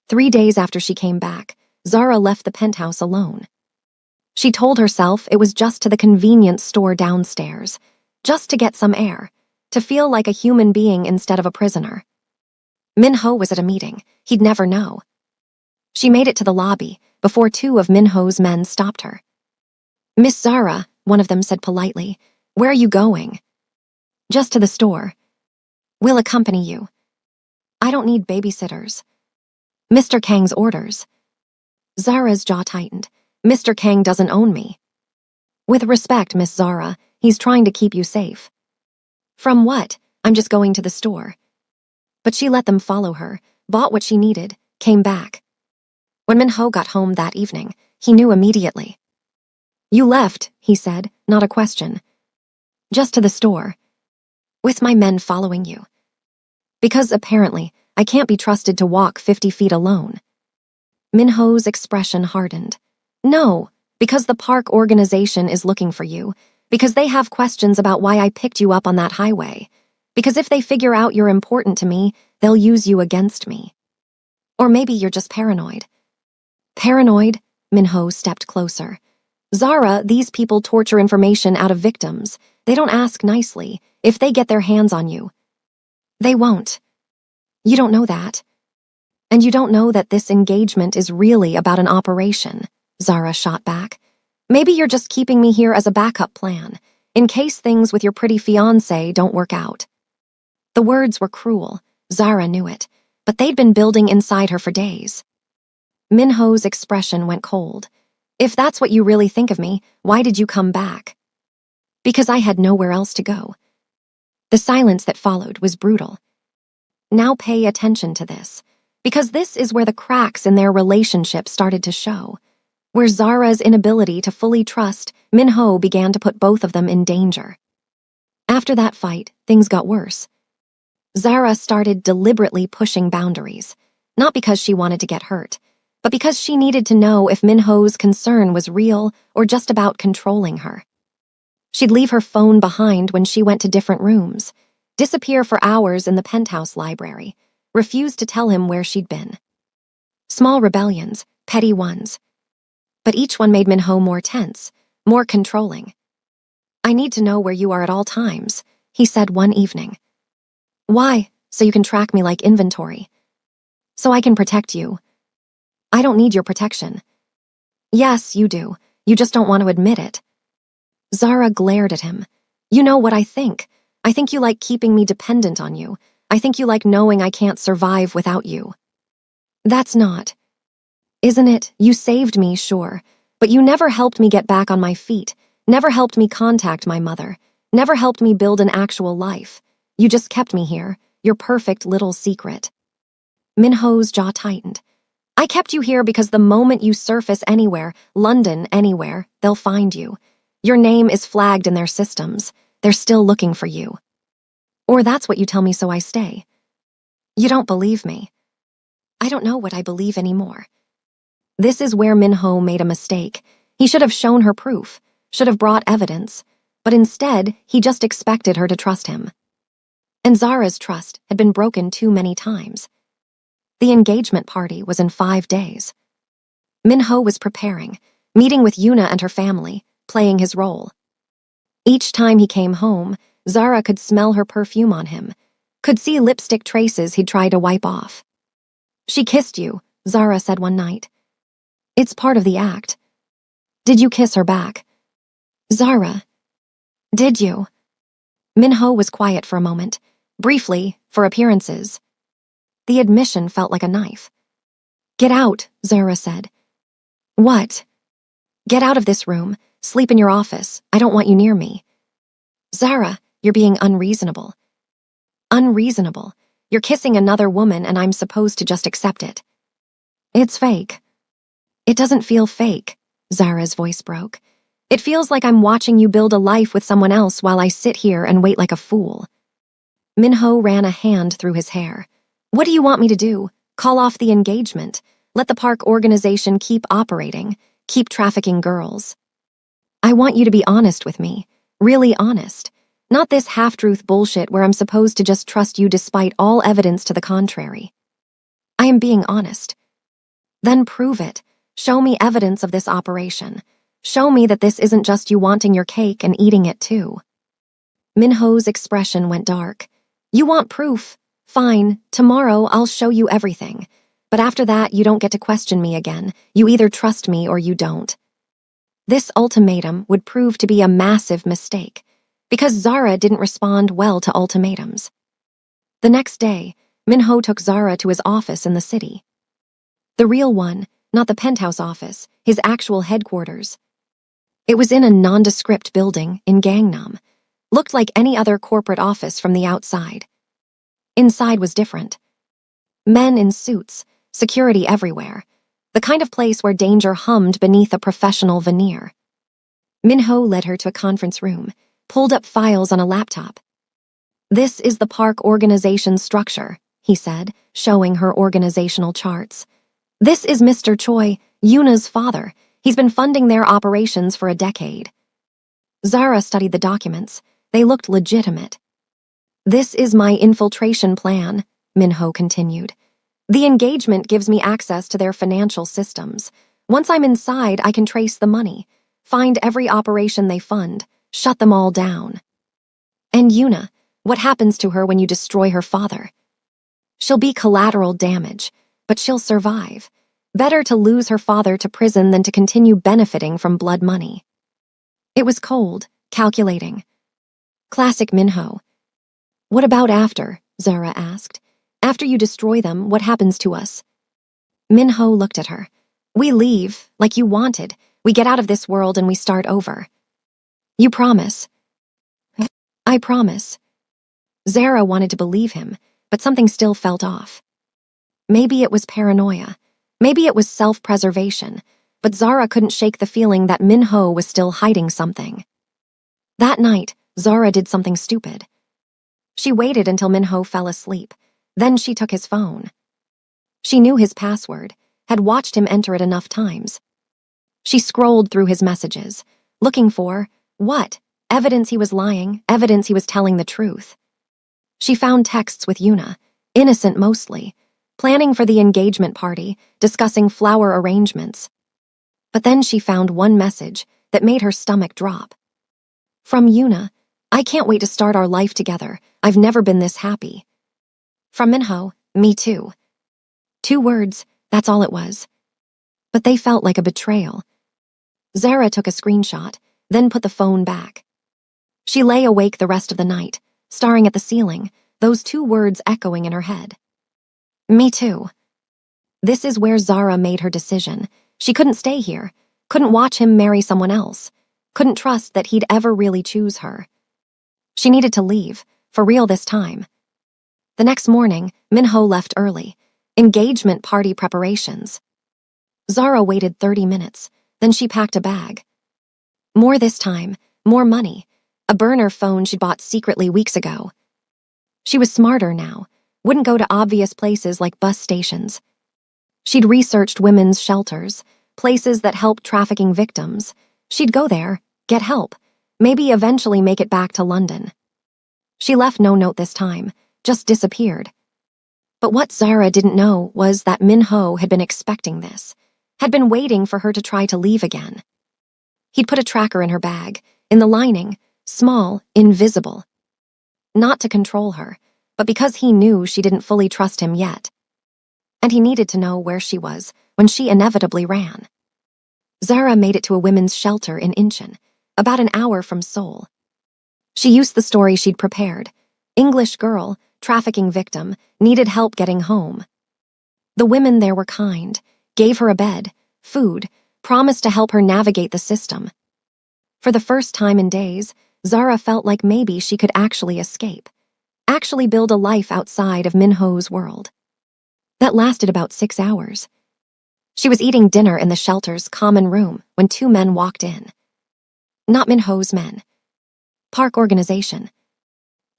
A: 3 days after she came back, Zara left the penthouse alone. She told herself it was just to the convenience store downstairs, just to get some air, to feel like a human being instead of a prisoner. Minho was at a meeting. He'd never know. She made it to the lobby before 2 of Minho's men stopped her. "Miss Zara," one of them said politely, "where are you going?" "Just to the store." "We'll accompany you." "I don't need babysitters." "Mr. Kang's orders." Zara's jaw tightened. "Mr. Kang doesn't own me." "With respect, Miss Zara, he's trying to keep you safe." "From what? I'm just going to the store." But she let them follow her, bought what she needed, came back. When Minho got home that evening, he knew immediately. "You left," he said, not a question. "Just to the store." "With my men following you." "Because apparently, I can't be trusted to walk 50 feet alone." Minho's expression hardened. "No, because the park organization is looking for you, because they have questions about why I picked you up on that highway, because if they figure out you're important to me, they'll use you against me. Or maybe you're just paranoid." "Paranoid?" Minho stepped closer. "Zara, these people torture information out of victims. They don't ask nicely. If they get their hands on you, they won't. You don't know that. And you don't know that this engagement is really about an operation," Zara shot back. "Maybe you're just keeping me here as a backup plan, in case things with your pretty fiancé don't work out." The words were cruel. Zara knew it, but they'd been building inside her for days. Minho's expression went cold. "If that's what you really think of me, why did you come back?" "Because I had nowhere else to go." The silence that followed was brutal. Now pay attention to this, because this is where the cracks in their relationship started to show, where Zara's inability to fully trust Minho began to put both of them in danger. After that fight, things got worse. Zara started deliberately pushing boundaries, not because she wanted to get hurt, but because she needed to know if Minho's concern was real or just about controlling her. She'd leave her phone behind when she went to different rooms, disappear for hours in the penthouse library, refuse to tell him where she'd been. Small rebellions, petty ones. But each one made Minho more tense, more controlling. "I need to know where you are at all times," he said one evening. "Why? So you can track me like inventory. So I can protect you." "I don't need your protection." "Yes, you do. You just don't want to admit it." Zara glared at him. "You know what I think. I think you like keeping me dependent on you. I think you like knowing I can't survive without you." "That's not." "Isn't it? You saved me, sure. But you never helped me get back on my feet, never helped me contact my mother, never helped me build an actual life. You just kept me here, your perfect little secret." Minho's jaw tightened. "I kept you here because the moment you surface anywhere, London, anywhere, they'll find you. Your name is flagged in their systems. They're still looking for you. Or that's what you tell me, so I stay." "You don't believe me." "I don't know what I believe anymore." This is where Minho made a mistake. He should have shown her proof, should have brought evidence, but instead, he just expected her to trust him. And Zara's trust had been broken too many times. The engagement party was in 5 days. Minho was preparing, meeting with Yuna and her family, playing his role. Each time he came home, Zara could smell her perfume on him, could see lipstick traces he'd tried to wipe off. "She kissed you," Zara said one night. "It's part of the act." Did you kiss her back? Zara, did you? Minho was quiet for a moment, briefly, for appearances. The admission felt like a knife. Get out, Zara said. What? Get out of this room. Sleep in your office. I don't want you near me. Zara, you're being unreasonable. Unreasonable. You're kissing another woman and I'm supposed to just accept it. It's fake. It doesn't feel fake, Zara's voice broke. It feels like I'm watching you build a life with someone else while I sit here and wait like a fool. Minho ran a hand through his hair. What do you want me to do? Call off the engagement? Let the park organization keep operating? Keep trafficking girls? I want you to be honest with me. Really honest. Not this half-truth bullshit where I'm supposed to just trust you despite all evidence to the contrary. I am being honest. Then prove it. Show me evidence of this operation. Show me that this isn't just you wanting your cake and eating it too. Minho's expression went dark. You want proof? Fine, tomorrow I'll show you everything. But after that, you don't get to question me again. You either trust me or you don't. This ultimatum would prove to be a massive mistake, because Zara didn't respond well to ultimatums. The next day, Minho took Zara to his office in the city. The real one, not the penthouse office, his actual headquarters. It was in a nondescript building in Gangnam. Looked like any other corporate office from the outside. Inside was different. Men in suits, security everywhere. The kind of place where danger hummed beneath a professional veneer. Minho led her to a conference room, pulled up files on a laptop. This is the park organization structure, he said, showing her organizational charts. This is Mr. Choi, Yuna's father. He's been funding their operations for a decade. Zara studied the documents. They looked legitimate. This is my infiltration plan, Minho continued. The engagement gives me access to their financial systems. Once I'm inside, I can trace the money, find every operation they fund, shut them all down. And Yuna, what happens to her when you destroy her father? She'll be collateral damage, but she'll survive. Better to lose her father to prison than to continue benefiting from blood money. It was cold, calculating. Classic Minho. What about after? Zara asked. After you destroy them, what happens to us? Minho looked at her. We leave, like you wanted. We get out of this world and we start over. You promise? I promise. Zara wanted to believe him, but something still felt off. Maybe it was paranoia. Maybe it was self-preservation, but Zara couldn't shake the feeling that Minho was still hiding something. That night, Zara did something stupid. She waited until Minho fell asleep. Then she took his phone. She knew his password, had watched him enter it enough times. She scrolled through his messages, looking for, what? Evidence he was lying, evidence he was telling the truth. She found texts with Yuna, innocent mostly, planning for the engagement party, discussing flower arrangements. But then she found one message that made her stomach drop. From Yuna, I can't wait to start our life together. I've never been this happy. From Minho, me too. 2 words, that's all it was. But they felt like a betrayal. Zara took a screenshot, then put the phone back. She lay awake the rest of the night, staring at the ceiling, those 2 words echoing in her head. Me too. This is where Zara made her decision. She couldn't stay here, couldn't watch him marry someone else, couldn't trust that he'd ever really choose her. She needed to leave, for real this time. The next morning, Minho left early. Engagement party preparations. Zara waited 30 minutes, then she packed a bag. More this time, more money. A burner phone she'd bought secretly weeks ago. She was smarter now, wouldn't go to obvious places like bus stations. She'd researched women's shelters, places that help trafficking victims. She'd go there, get help, maybe eventually make it back to London. She left no note this time, just disappeared. But what Zara didn't know was that Minho had been expecting this, had been waiting for her to try to leave again. He'd put a tracker in her bag, in the lining, small, invisible. Not to control her, but because he knew she didn't fully trust him yet. And he needed to know where she was when she inevitably ran. Zara made it to a women's shelter in Incheon, about an hour from Seoul. She used the story she'd prepared. English girl, trafficking victim, needed help getting home. The women there were kind, gave her a bed, food, promised to help her navigate the system. For the first time in days, Zara felt like maybe she could actually escape, actually build a life outside of Minho's world. That lasted about 6 hours. She was eating dinner in the shelter's common room when 2 men walked in. Not Minho's men. Park organization.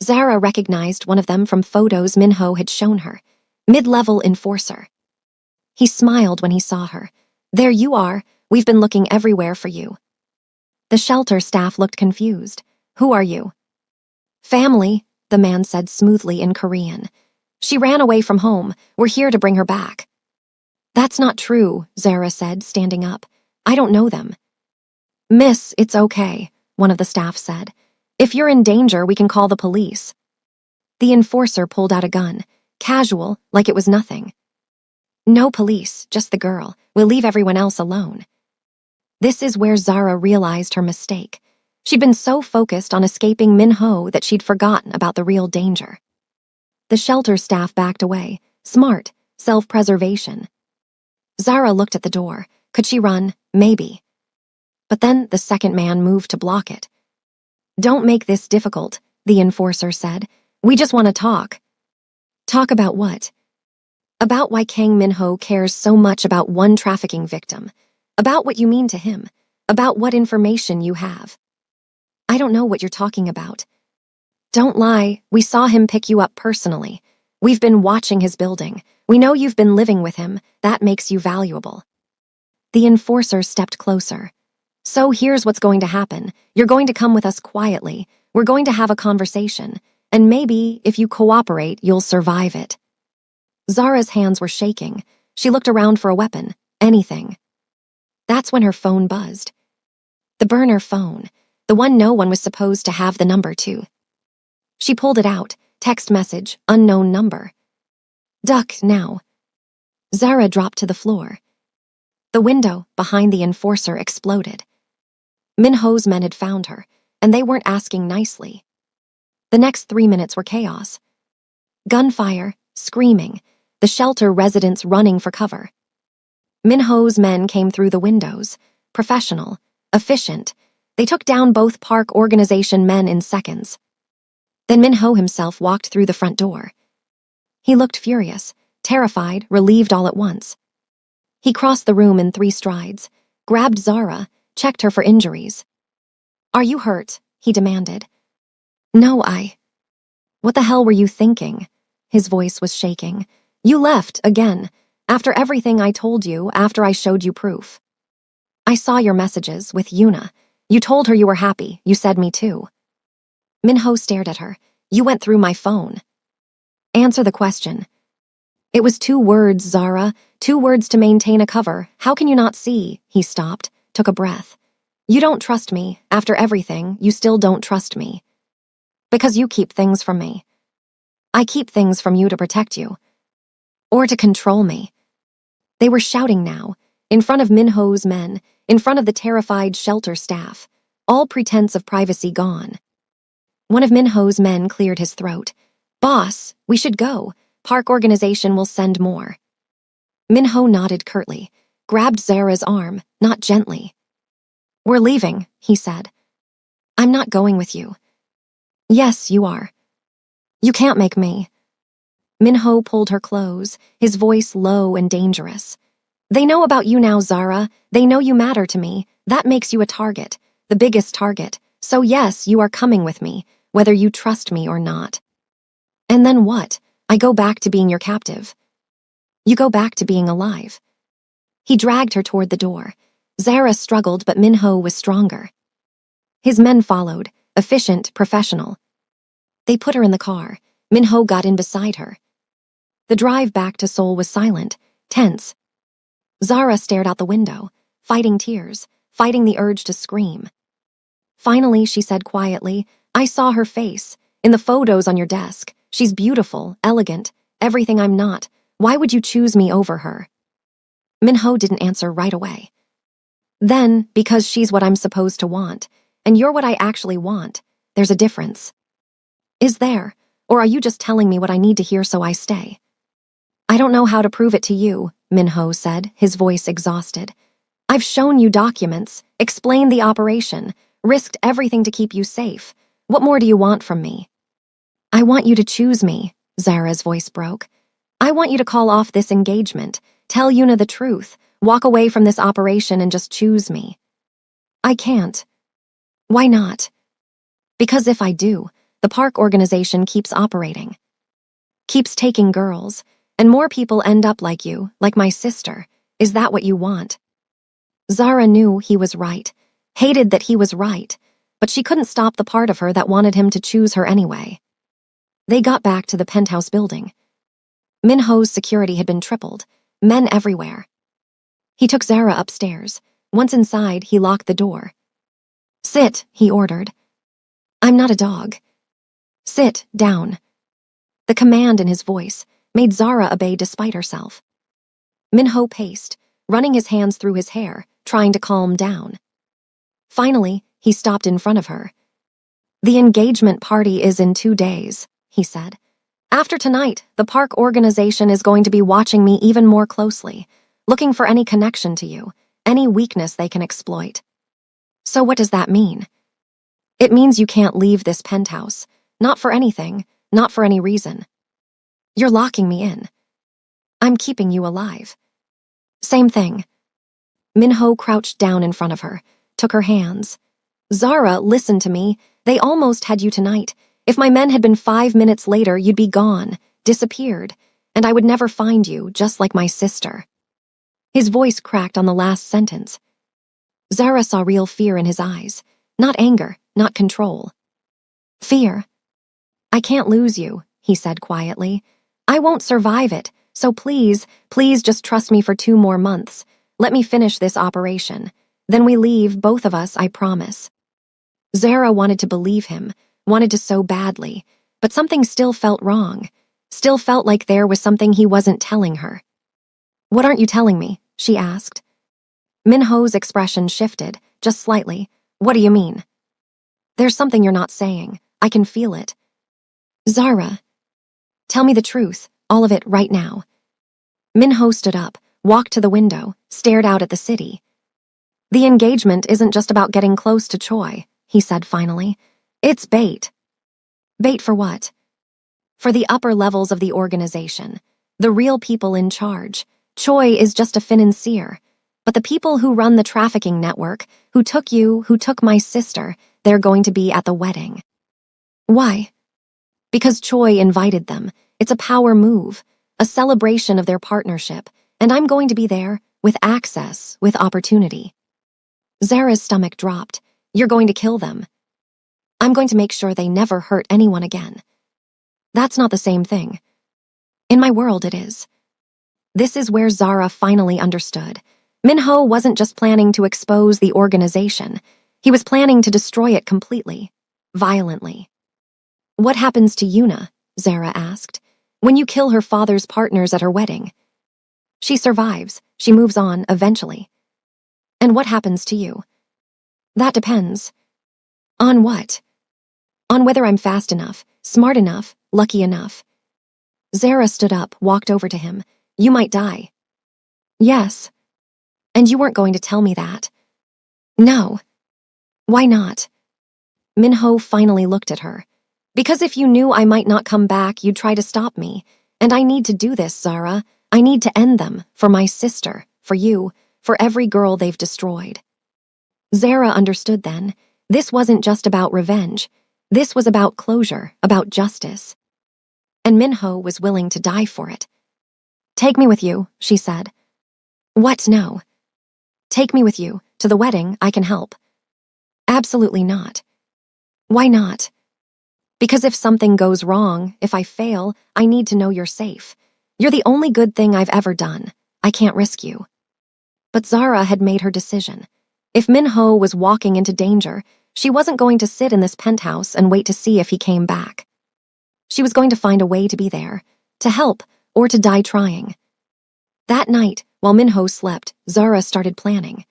A: Zara recognized one of them from photos Minho had shown her. Mid-level enforcer. He smiled when he saw her. "There you are. We've been looking everywhere for you." The shelter staff looked confused. "Who are you?" "Family," the man said smoothly in Korean. "She ran away from home. We're here to bring her back." "That's not true," Zara said, standing up. "I don't know them." "Miss, it's okay," one of the staff said. "If you're in danger, we can call the police." The enforcer pulled out a gun, casual, like it was nothing. "No police, just the girl. We'll leave everyone else alone." This is where Zara realized her mistake. She'd been so focused on escaping Minho that she'd forgotten about the real danger. The shelter staff backed away. Smart, self-preservation. Zara looked at the door. Could she run? Maybe. But then the second man moved to block it. "Don't make this difficult," the enforcer said. "We just want to talk." "Talk about what?" "About why Kang Minho cares so much about one trafficking victim. About what you mean to him. About what information you have." "I don't know what you're talking about." "Don't lie. We saw him pick you up personally. We've been watching his building. We know you've been living with him. That makes you valuable." The enforcer stepped closer. "So here's what's going to happen. You're going to come with us quietly. We're going to have a conversation. And maybe, if you cooperate, you'll survive it." Zara's hands were shaking. She looked around for a weapon. Anything. That's when her phone buzzed. The burner phone. The one no one was supposed to have the number to. She pulled it out. Text message, unknown number. "Duck, now." Zara dropped to the floor. The window, behind the enforcer, exploded. Minho's men had found her, and they weren't asking nicely. The next 3 minutes were chaos. Gunfire, screaming, the shelter residents running for cover. Minho's men came through the windows, professional, efficient. They took down both park organization men in seconds. Then Minho himself walked through the front door. He looked furious, terrified, relieved all at once. He crossed the room in 3 strides, grabbed Zara, checked her for injuries. "Are you hurt?" he demanded. "No, What the hell were you thinking?" His voice was shaking. "You left, again, after everything I told you, after I showed you proof. I saw your messages with Yuna. You told her you were happy, you said me too." Minho stared at her. "You went through my phone." "Answer the question." "It was 2 words, Zara, 2 words to maintain a cover. How can you not see?" He stopped, took a breath. "You don't trust me. After everything, you still don't trust me. Because you keep things from me. I keep things from you to protect you. Or to control me." They were shouting now, in front of Minho's men, in front of the terrified shelter staff, all pretense of privacy gone. One of Minho's men cleared his throat. "Boss, we should go. Park organization will send more." Minho nodded curtly, grabbed Zara's arm, not gently. "We're leaving," he said. "I'm not going with you." "Yes, you are." "You can't make me." Minho pulled her close, his voice low and dangerous. "They know about you now, Zara. They know you matter to me. That makes you a target, the biggest target. So yes, you are coming with me, whether you trust me or not." "And then what? I go back to being your captive." "You go back to being alive." He dragged her toward the door. Zara struggled, but Minho was stronger. His men followed, efficient, professional. They put her in the car. Minho got in beside her. The drive back to Seoul was silent, tense. Zara stared out the window, fighting tears, fighting the urge to scream. Finally, she said quietly, "I saw her face, in the photos on your desk. She's beautiful, elegant, everything I'm not. Why would you choose me over her?" Minho didn't answer right away. Then, because she's what I'm supposed to want, and you're what I actually want, there's a difference. Is there? Or are you just telling me what I need to hear so I stay? I don't know how to prove it to you, Minho said, his voice exhausted. I've shown you documents, explained the operation, risked everything to keep you safe. What more do you want from me? I want you to choose me, Zara's voice broke. I want you to call off this engagement, tell Yuna the truth, walk away from this operation and just choose me. I can't. Why not? Because if I do, the park organization keeps operating. Keeps taking girls, and more people end up like you, like my sister. Is that what you want? Zara knew he was right, hated that he was right, but she couldn't stop the part of her that wanted him to choose her anyway. They got back to the penthouse building. Minho's security had been tripled, men everywhere. He took Zara upstairs. Once inside, he locked the door. Sit, he ordered. I'm not a dog. Sit down. The command in his voice made Zara obey despite herself. Minho paced, running his hands through his hair, trying to calm down. Finally, he stopped in front of her. The engagement party is in 2 days, he said. After tonight, the park organization is going to be watching me even more closely, looking for any connection to you, any weakness they can exploit. So what does that mean? It means you can't leave this penthouse, not for anything, not for any reason. You're locking me in. I'm keeping you alive. Same thing. Minho crouched down in front of her, took her hands. Zara, listen to me. They almost had you tonight. If my men had been 5 minutes later, you'd be gone, disappeared, and I would never find you, just like my sister. His voice cracked on the last sentence. Zara saw real fear in his eyes, not anger, not control. Fear. I can't lose you, he said quietly. I won't survive it, so please, please just trust me for 2 more months. Let me finish this operation. Then we leave, both of us, I promise. Zara wanted to believe him, wanted to so badly, but something still felt wrong, still felt like there was something he wasn't telling her. What aren't you telling me? She asked. Minho's expression shifted, just slightly. What do you mean? There's something you're not saying. I can feel it. Zara, tell me the truth, all of it right now. Minho stood up, walked to the window, stared out at the city. The engagement isn't just about getting close to Choi, he said finally. It's bait. Bait for what? For the upper levels of the organization, the real people in charge. Choi is just a financier. But the people who run the trafficking network, who took you, who took my sister, they're going to be at the wedding. Why? Because Choi invited them. It's a power move, a celebration of their partnership, and I'm going to be there, with access, with opportunity. Zara's stomach dropped. You're going to kill them. I'm going to make sure they never hurt anyone again. That's not the same thing. In my world, it is. This is where Zara finally understood. Minho wasn't just planning to expose the organization. He was planning to destroy it completely, violently. What happens to Yuna? Zara asked. When you kill her father's partners at her wedding? She survives. She moves on, eventually. And what happens to you? That depends. On what? On whether I'm fast enough, smart enough, lucky enough. Zara stood up, walked over to him. You might die. Yes. And you weren't going to tell me that. No. Why not? Minho finally looked at her. Because if you knew I might not come back, you'd try to stop me. And I need to do this, Zara. I need to end them, for my sister, for you, for every girl they've destroyed. Zara understood then. This wasn't just about revenge. This was about closure, about justice. And Minho was willing to die for it. Take me with you, she said. What? No. Take me with you. To the wedding, I can help. Absolutely not. Why not? Because if something goes wrong, if I fail, I need to know you're safe. You're the only good thing I've ever done. I can't risk you. But Zara had made her decision. If Minho was walking into danger, she wasn't going to sit in this penthouse and wait to see if he came back. She was going to find a way to be there, to help, or to die trying. That night, while Minho slept, Zara started planning.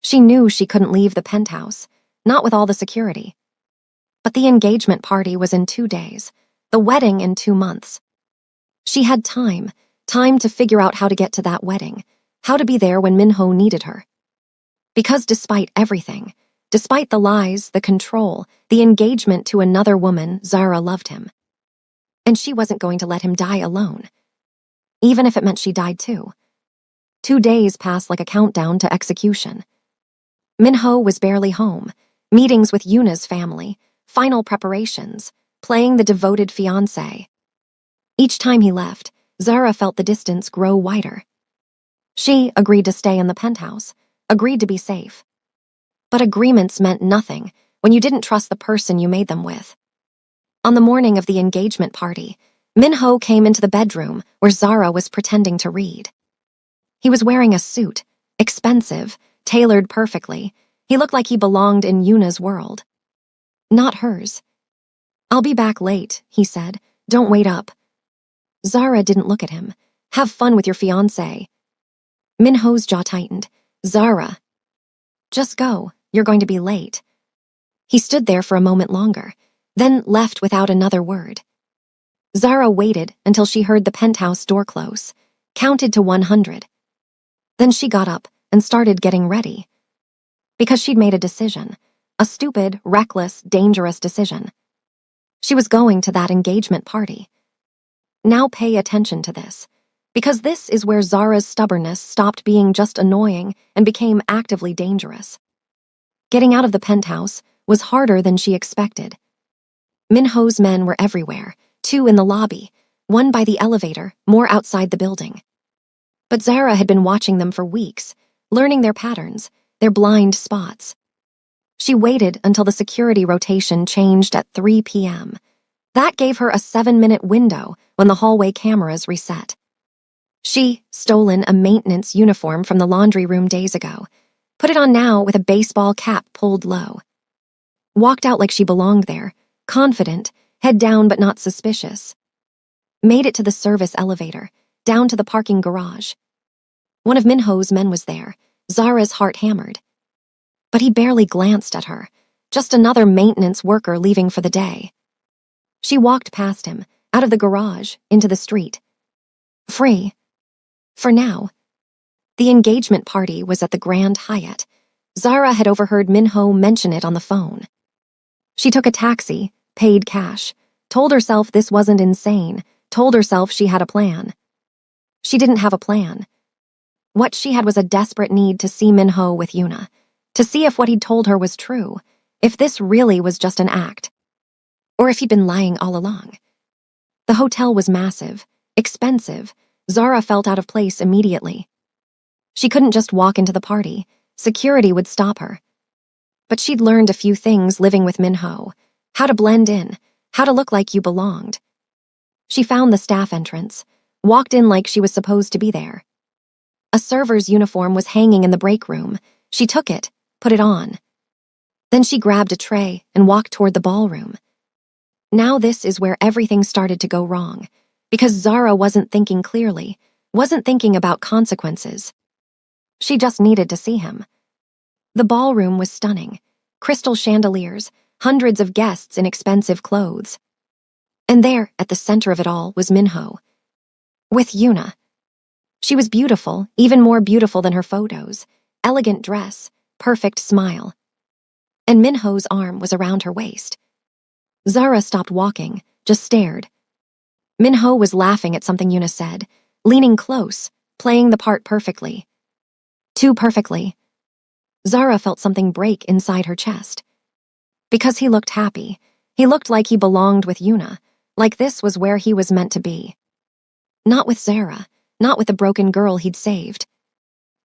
A: She knew she couldn't leave the penthouse, not with all the security. But the engagement party was in 2 days, the wedding in 2 months. She had time to figure out how to get to that wedding, how to be there when Minho needed her. Because despite everything, despite the lies, the control, the engagement to another woman, Zara loved him. And she wasn't going to let him die alone, even if it meant she died too. 2 days passed like a countdown to execution. Minho was barely home, meetings with Yuna's family, final preparations, playing the devoted fiancé. Each time he left, Zara felt the distance grow wider. She agreed to stay in the penthouse, agreed to be safe. But agreements meant nothing when you didn't trust the person you made them with. On the morning of the engagement party, Minho came into the bedroom where Zara was pretending to read. He was wearing a suit, expensive, tailored perfectly. He looked like he belonged in Yuna's world. Not hers. "I'll be back late," he said. "Don't wait up." Zara didn't look at him. "Have fun with your fiancé." Minho's jaw tightened. "Zara, just go. You're going to be late." He stood there for a moment longer, then left without another word. Zara waited until she heard the penthouse door close, counted to 100. Then she got up and started getting ready. Because she'd made a decision, a stupid, reckless, dangerous decision. She was going to that engagement party. Now pay attention to this, because this is where Zara's stubbornness stopped being just annoying and became actively dangerous. Getting out of the penthouse was harder than she expected. Minho's men were everywhere, 2 in the lobby, 1 by the elevator, more outside the building. But Zara had been watching them for weeks, learning their patterns, their blind spots. She waited until the security rotation changed at 3 p.m. That gave her a 7-minute window when the hallway cameras reset. She stolen a maintenance uniform from the laundry room days ago, put it on now with a baseball cap pulled low. Walked out like she belonged there, confident, head down but not suspicious. Made it to the service elevator, down to the parking garage. One of Minho's men was there, Zara's heart hammered. But he barely glanced at her, just another maintenance worker leaving for the day. She walked past him, out of the garage, into the street. Free. For now. The engagement party was at the Grand Hyatt. Zara had overheard Minho mention it on the phone. She took a taxi, paid cash, told herself this wasn't insane, told herself she had a plan. She didn't have a plan. What she had was a desperate need to see Minho with Yuna, to see if what he'd told her was true, if this really was just an act, or if he'd been lying all along. The hotel was massive, expensive. Zara felt out of place immediately. She couldn't just walk into the party. Security would stop her. But she'd learned a few things living with Minho, how to blend in, how to look like you belonged. She found the staff entrance, walked in like she was supposed to be there. A server's uniform was hanging in the break room. She took it, put it on. Then she grabbed a tray and walked toward the ballroom. Now this is where everything started to go wrong, because Zara wasn't thinking clearly, wasn't thinking about consequences. She just needed to see him. The ballroom was stunning. Crystal chandeliers, hundreds of guests in expensive clothes. And there, at the center of it all, was Minho. With Yuna. She was beautiful, even more beautiful than her photos. Elegant dress, perfect smile. And Minho's arm was around her waist. Zara stopped walking, just stared. Minho was laughing at something Yuna said, leaning close, playing the part perfectly. Too perfectly. Zara felt something break inside her chest. Because he looked happy. He looked like he belonged with Yuna, like this was where he was meant to be. Not with Zara, not with the broken girl he'd saved.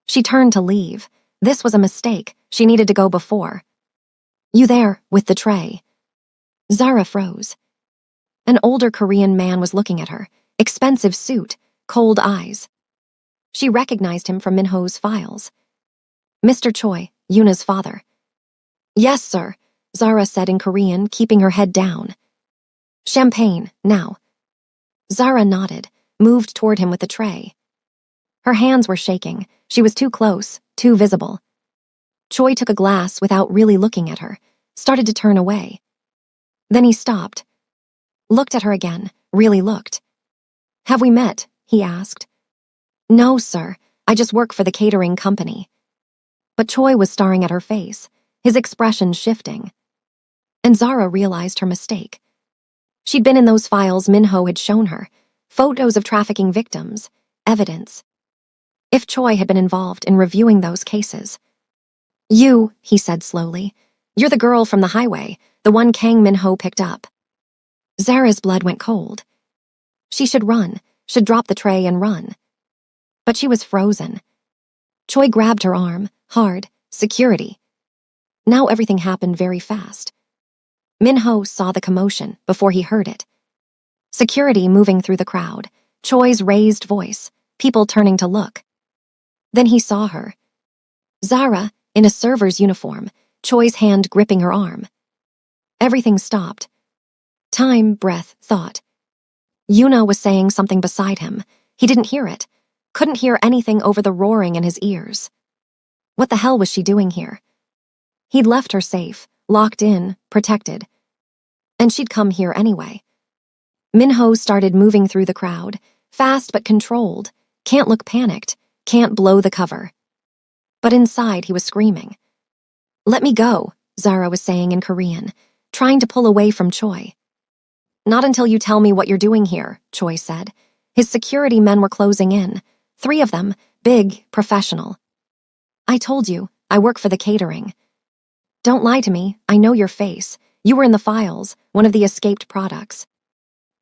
A: She turned to leave. This was a mistake. She needed to go before. "You there, with the tray?" Zara froze. An older Korean man was looking at her, expensive suit, cold eyes. She recognized him from Minho's files. Mr. Choi, Yuna's father. "Yes, sir," Zara said in Korean, keeping her head down. "Champagne, now." Zara nodded, moved toward him with the tray. Her hands were shaking. She was too close, too visible. Choi took a glass without really looking at her, started to turn away. Then he stopped, looked at her again, really looked. "Have we met?" he asked. "No, sir. I just work for the catering company." But Choi was staring at her face, his expression shifting. And Zara realized her mistake. She'd been in those files Minho had shown her, photos of trafficking victims, evidence. If Choi had been involved in reviewing those cases. "You," he said slowly, "you're the girl from the highway, the one Kang Minho picked up." Zara's blood went cold. She should run, should drop the tray and run. But she was frozen. Choi grabbed her arm, hard, security. Now everything happened very fast. Minho saw the commotion before he heard it. Security moving through the crowd, Choi's raised voice, people turning to look. Then he saw her. Zara, in a server's uniform, Choi's hand gripping her arm. Everything stopped. Time, breath, thought. Yuna was saying something beside him. He didn't hear it. Couldn't hear anything over the roaring in his ears. What the hell was she doing here? He'd left her safe, locked in, protected. And she'd come here anyway. Minho started moving through the crowd, fast but controlled. Can't look panicked, can't blow the cover. But inside he was screaming. "Let me go," Zara was saying in Korean, trying to pull away from Choi. "Not until you tell me what you're doing here," Choi said. His security men were closing in, 3 of them, big, professional. "I told you, I work for the catering." "Don't lie to me, I know your face. You were in the files, one of the escaped products."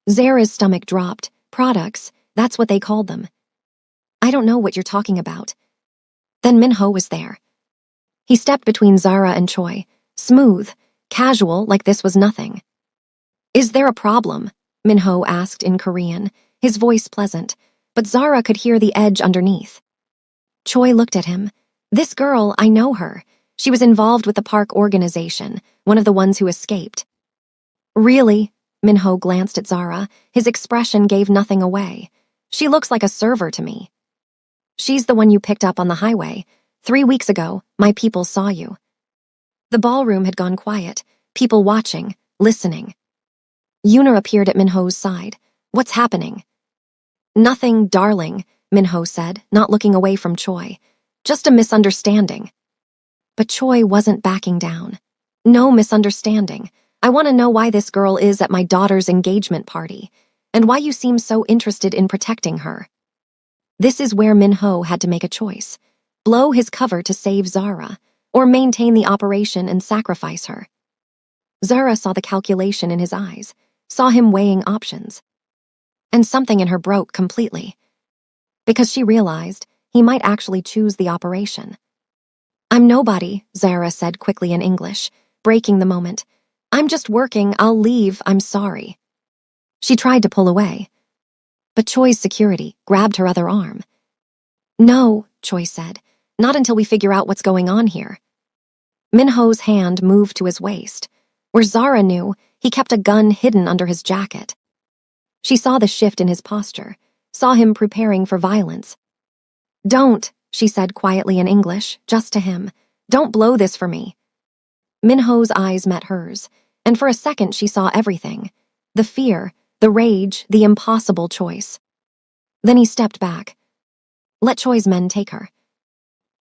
A: Zara's stomach dropped. Products, that's what they called them. "I don't know what you're talking about." Then Minho was there. He stepped between Zara and Choi, smooth, casual, like this was nothing. "Is there a problem?" Minho asked in Korean, his voice pleasant, but Zara could hear the edge underneath. Choi looked at him. "This girl, I know her. She was involved with the park organization, one of the ones who escaped." "Really?" Minho glanced at Zara. His expression gave nothing away. "She looks like a server to me." "She's the one you picked up on the highway. 3 weeks ago, my people saw you." The ballroom had gone quiet, people watching, listening. Yuna appeared at Minho's side. "What's happening?" "Nothing, darling," Minho said, not looking away from Choi. "Just a misunderstanding." But Choi wasn't backing down. "No misunderstanding. I want to know why this girl is at my daughter's engagement party, and why you seem so interested in protecting her." This is where Minho had to make a choice. Blow his cover to save Zara, or maintain the operation and sacrifice her. Zara saw the calculation in his eyes, saw him weighing options. And something in her broke completely. Because she realized he might actually choose the operation. "I'm nobody," Zara said quickly in English, breaking the moment. "I'm just working, I'll leave, I'm sorry." She tried to pull away. But Choi's security grabbed her other arm. "No," Choi said, "not until we figure out what's going on here." Minho's hand moved to his waist. Where Zara knew, he kept a gun hidden under his jacket. She saw the shift in his posture, saw him preparing for violence. "Don't," she said quietly in English, just to him. "Don't blow this for me." Minho's eyes met hers, and for a second she saw everything. The fear, the rage, the impossible choice. Then he stepped back. "Let Choi's men take her."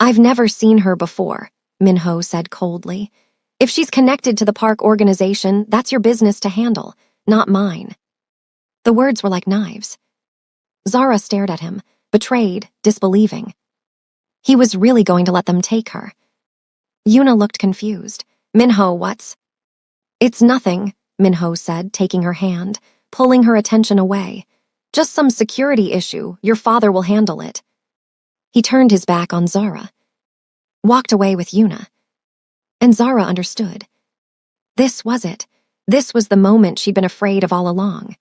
A: "I've never seen her before," Minho said coldly. "If she's connected to the park organization, that's your business to handle, not mine." The words were like knives. Zara stared at him, betrayed, disbelieving. He was really going to let them take her. Yuna looked confused. "Minho, what's—" "It's nothing," Minho said, taking her hand, pulling her attention away. "Just some security issue. Your father will handle it." He turned his back on Zara. Walked away with Yuna. And Zara understood. This was it. This was the moment she'd been afraid of all along.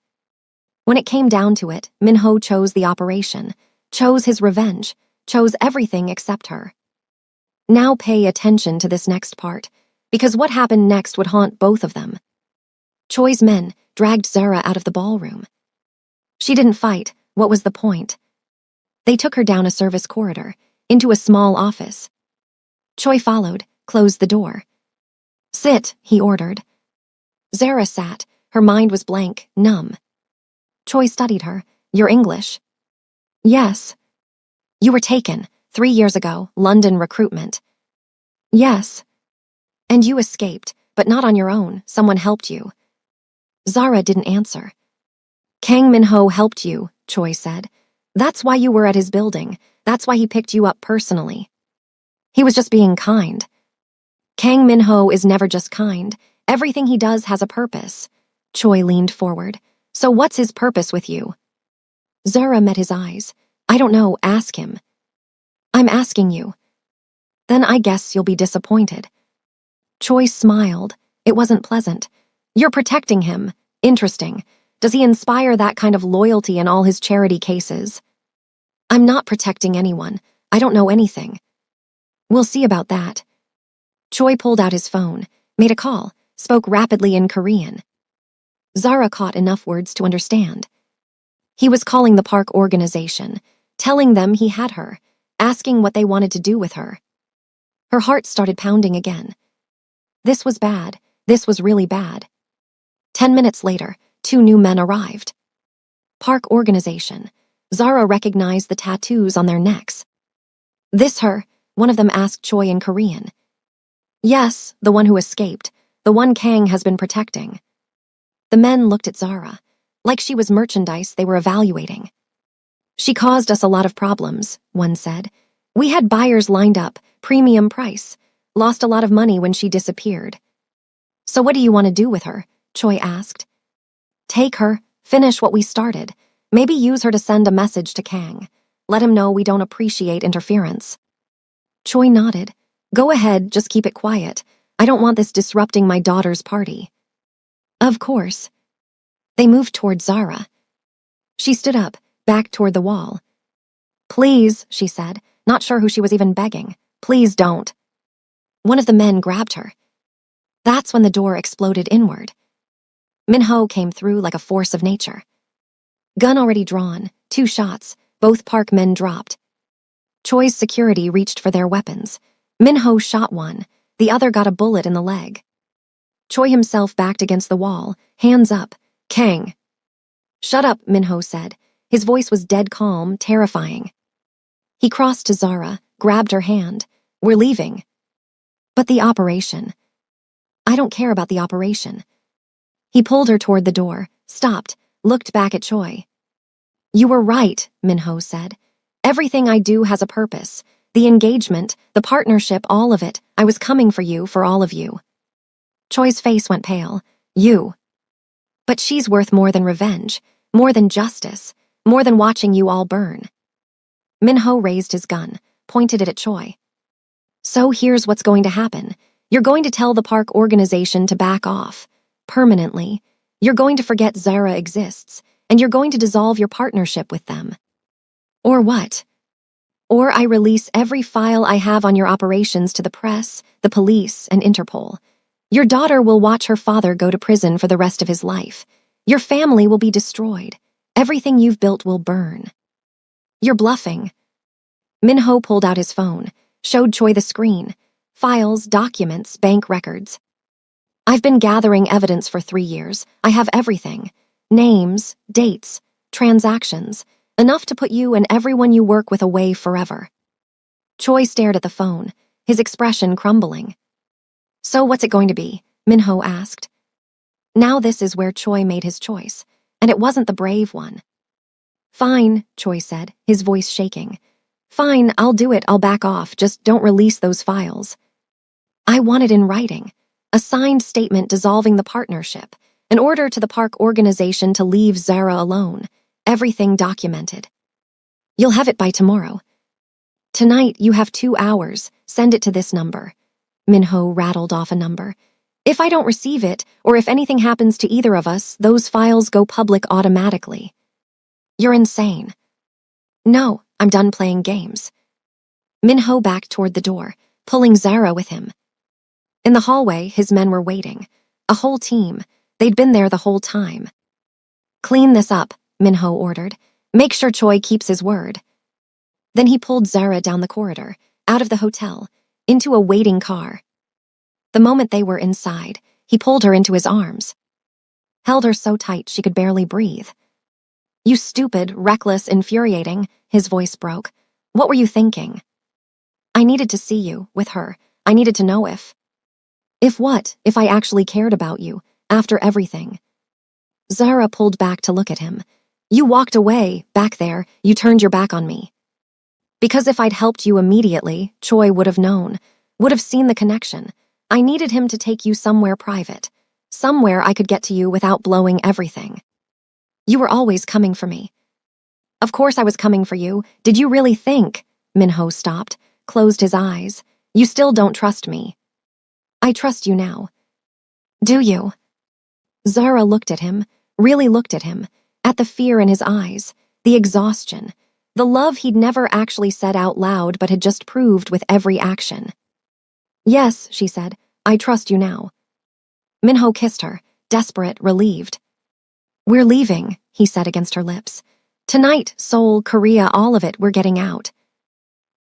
A: When it came down to it, Minho chose the operation, chose his revenge, chose everything except her. Now pay attention to this next part, because what happened next would haunt both of them. Choi's men dragged Zara out of the ballroom. She didn't fight. What was the point? They took her down a service corridor, into a small office. Choi followed, closed the door. Sit, he ordered. Zara sat. Her mind was blank, numb. Choi studied her. You're English? Yes. You were taken, 3 years ago, London recruitment. Yes. And you escaped, but not on your own. Someone helped you. Zara didn't answer. Kang Min-ho helped you, Choi said. That's why you were at his building. That's why he picked you up personally. He was just being kind. Kang Min-ho is never just kind. Everything he does has a purpose. Choi leaned forward. So what's his purpose with you? Zara met his eyes. I don't know, ask him. I'm asking you. Then I guess you'll be disappointed. Choi smiled. It wasn't pleasant. You're protecting him. Interesting. Does he inspire that kind of loyalty in all his charity cases? I'm not protecting anyone. I don't know anything. We'll see about that. Choi pulled out his phone, made a call, spoke rapidly in Korean. Zara caught enough words to understand. He was calling the park organization, telling them he had her, asking what they wanted to do with her. Her heart started pounding again. This was bad. This was really bad. 10 minutes later, 2 new men arrived. Park organization. Zara recognized the tattoos on their necks. This her? One of them asked Choi in Korean. Yes, the one who escaped, the one Kang has been protecting. The men looked at Zara, like she was merchandise they were evaluating. She caused us a lot of problems, one said. We had buyers lined up, premium price, lost a lot of money when she disappeared. So what do you want to do with her? Choi asked. Take her, finish what we started. Maybe use her to send a message to Kang. Let him know we don't appreciate interference. Choi nodded. Go ahead, just keep it quiet. I don't want this disrupting my daughter's party. Of course. They moved toward Zara. She stood up, back toward the wall. Please, she said, not sure who she was even begging. Please don't. One of the men grabbed her. That's when the door exploded inward. Min-ho came through like a force of nature. Gun already drawn, 2 shots, both park men dropped. Choi's security reached for their weapons. Min-ho shot one, the other got a bullet in the leg. Choi himself backed against the wall, hands up. Kang. Shut up, Min-ho said. His voice was dead calm, terrifying. He crossed to Zara, grabbed her hand. We're leaving. But the operation. I don't care about the operation. He pulled her toward the door, stopped, looked back at Choi. You were right, Min-ho said. Everything I do has a purpose. The engagement, the partnership, all of it. I was coming for you, for all of you. Choi's face went pale. You. But she's worth more than revenge, more than justice, more than watching you all burn. Min-ho raised his gun, pointed it at Choi. So here's what's going to happen. You're going to tell the park organization to back off. Permanently. You're going to forget Zara exists, and you're going to dissolve your partnership with them. Or what? Or I release every file I have on your operations to the press, the police, and Interpol. Your daughter will watch her father go to prison for the rest of his life. Your family will be destroyed. Everything you've built will burn. You're bluffing. Min-ho pulled out his phone, showed Choi the screen. Files, documents, bank records. I've been gathering evidence for 3 years. I have everything. Names, dates, transactions. Enough to put you and everyone you work with away forever. Choi stared at the phone, his expression crumbling. So what's it going to be? Min-ho asked. Now this is where Choi made his choice, and it wasn't the brave one. Fine, Choi said, his voice shaking. Fine, I'll do it, I'll back off, just don't release those files. I want it in writing. A signed statement dissolving the partnership, an order to the park organization to leave Zara alone. Everything documented. You'll have it by tomorrow. Tonight, you have 2 hours. Send it to this number. Min-ho rattled off a number. If I don't receive it, or if anything happens to either of us, those files go public automatically. You're insane. No, I'm done playing games. Min-ho backed toward the door, pulling Zara with him. In the hallway, his men were waiting. A whole team. They'd been there the whole time. Clean this up, Min-ho ordered. Make sure Choi keeps his word. Then he pulled Zara down the corridor, out of the hotel, into a waiting car. The moment they were inside, he pulled her into his arms, held her so tight she could barely breathe. "You stupid, reckless, infuriating," his voice broke. "What were you thinking?" "I needed to see you, with her. I needed to know if..." "If what? If I actually cared about you, after everything?" Zara pulled back to look at him. "You walked away, back there, you turned your back on me. Because if I'd helped you immediately, Choi would have known, would have seen the connection. I needed him to take you somewhere private, somewhere I could get to you without blowing everything. You were always coming for me." "Of course I was coming for you. Did you really think?" Minho stopped, closed his eyes. "You still don't trust me." "I trust you now." "Do you?" Zara looked at him, really looked at him, at the fear in his eyes, the exhaustion, the love he'd never actually said out loud but had just proved with every action. "Yes," she said, "I trust you now." Minho kissed her, desperate, relieved. "We're leaving," he said against her lips. "Tonight, Seoul, Korea, all of it, we're getting out."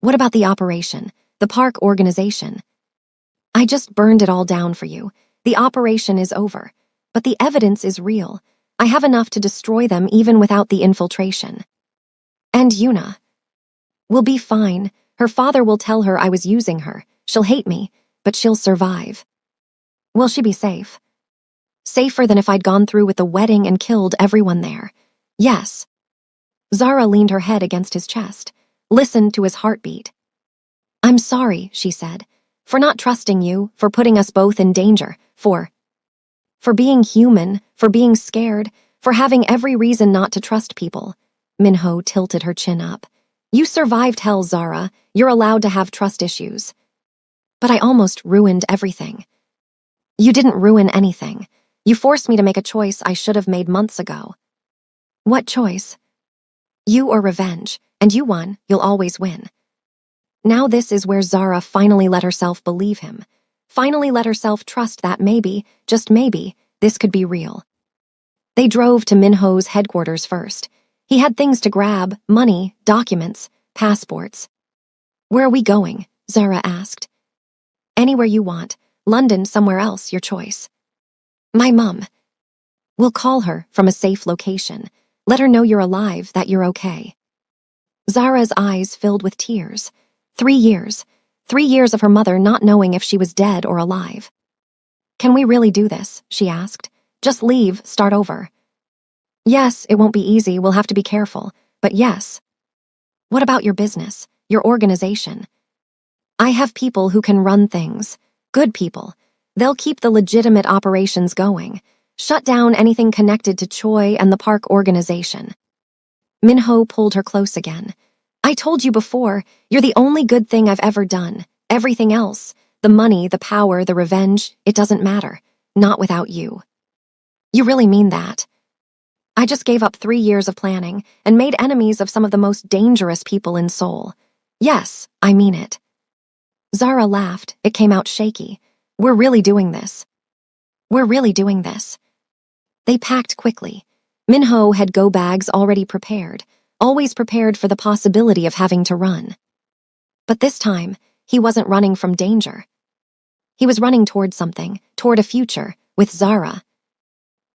A: "What about the operation, the park organization?" "I just burned it all down for you. The operation is over, but the evidence is real. I have enough to destroy them even without the infiltration." "And Yuna?" "Will be fine. Her father will tell her I was using her. She'll hate me, but she'll survive." "Will she be safe?" "Safer than if I'd gone through with the wedding and killed everyone there. Yes." Zara leaned her head against his chest, listened to his heartbeat. "I'm sorry," she said, "for not trusting you, for putting us both in danger, for being human, for being scared, for having every reason not to trust people." Minho tilted her chin up. "You survived hell, Zara. You're allowed to have trust issues." "But I almost ruined everything." "You didn't ruin anything. You forced me to make a choice I should have made months ago." "What choice?" "You or revenge, and you won. You'll always win." Now this is where Zara finally let herself believe him, finally let herself trust that maybe, just maybe, this could be real. They drove to Minho's headquarters first. He had things to grab, money, documents, passports. "Where are we going?" Zara asked. "Anywhere you want. London, somewhere else, your choice." "My mum." "We'll call her from a safe location. Let her know you're alive, that you're okay." Zara's eyes filled with tears. 3 years. 3 years of her mother not knowing if she was dead or alive. "Can we really do this?" she asked. "Just leave, start over." "Yes, it won't be easy, we'll have to be careful, but yes." "What about your business, your organization?" "I have people who can run things. Good people. They'll keep the legitimate operations going. Shut down anything connected to Choi and the park organization." Minho pulled her close again. "I told you before, you're the only good thing I've ever done. Everything else, the money, the power, the revenge, it doesn't matter. Not without you." "You really mean that?" "I just gave up 3 years of planning and made enemies of some of the most dangerous people in Seoul. Yes, I mean it." Zara laughed. It came out shaky. "We're really doing this. We're really doing this." They packed quickly. Minho had go bags already prepared, always prepared for the possibility of having to run. But this time, he wasn't running from danger. He was running toward something, toward a future, with Zara.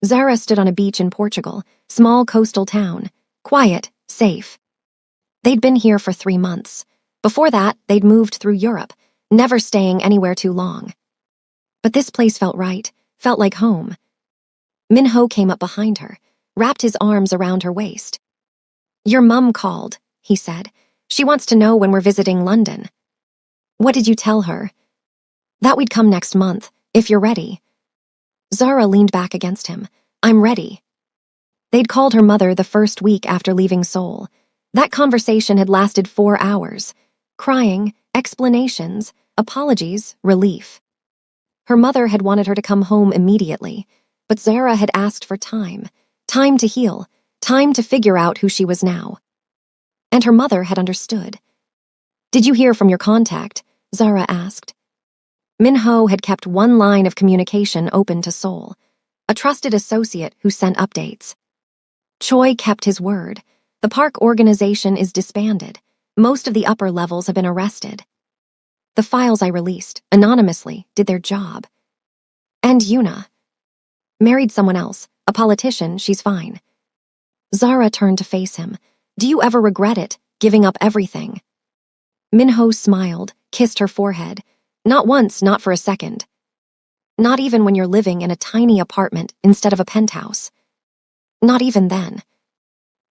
A: Zara stood on a beach in Portugal, small coastal town, quiet, safe. They'd been here for 3 months. Before that, they'd moved through Europe, never staying anywhere too long. But this place felt right, felt like home. Minho came up behind her, wrapped his arms around her waist. "Your mum called," he said. "She wants to know when we're visiting London." "What did you tell her?" "That we'd come next month, if you're ready." Zara leaned back against him. "I'm ready." They'd called her mother the first week after leaving Seoul. That conversation had lasted 4 hours. Crying, explanations, apologies, relief. Her mother had wanted her to come home immediately, but Zara had asked for time. Time to heal, time to figure out who she was now. And her mother had understood. "Did you hear from your contact?" Zara asked. Minho had kept one line of communication open to Seoul, a trusted associate who sent updates. Choi kept his word. The park organization is disbanded. Most of the upper levels have been arrested. The files I released, anonymously, did their job. And Yuna married someone else, a politician, she's fine. Zara turned to face him. Do you ever regret it, giving up everything? Minho smiled, kissed her forehead. Not once, not for a second. Not even when you're living in a tiny apartment instead of a penthouse. Not even then.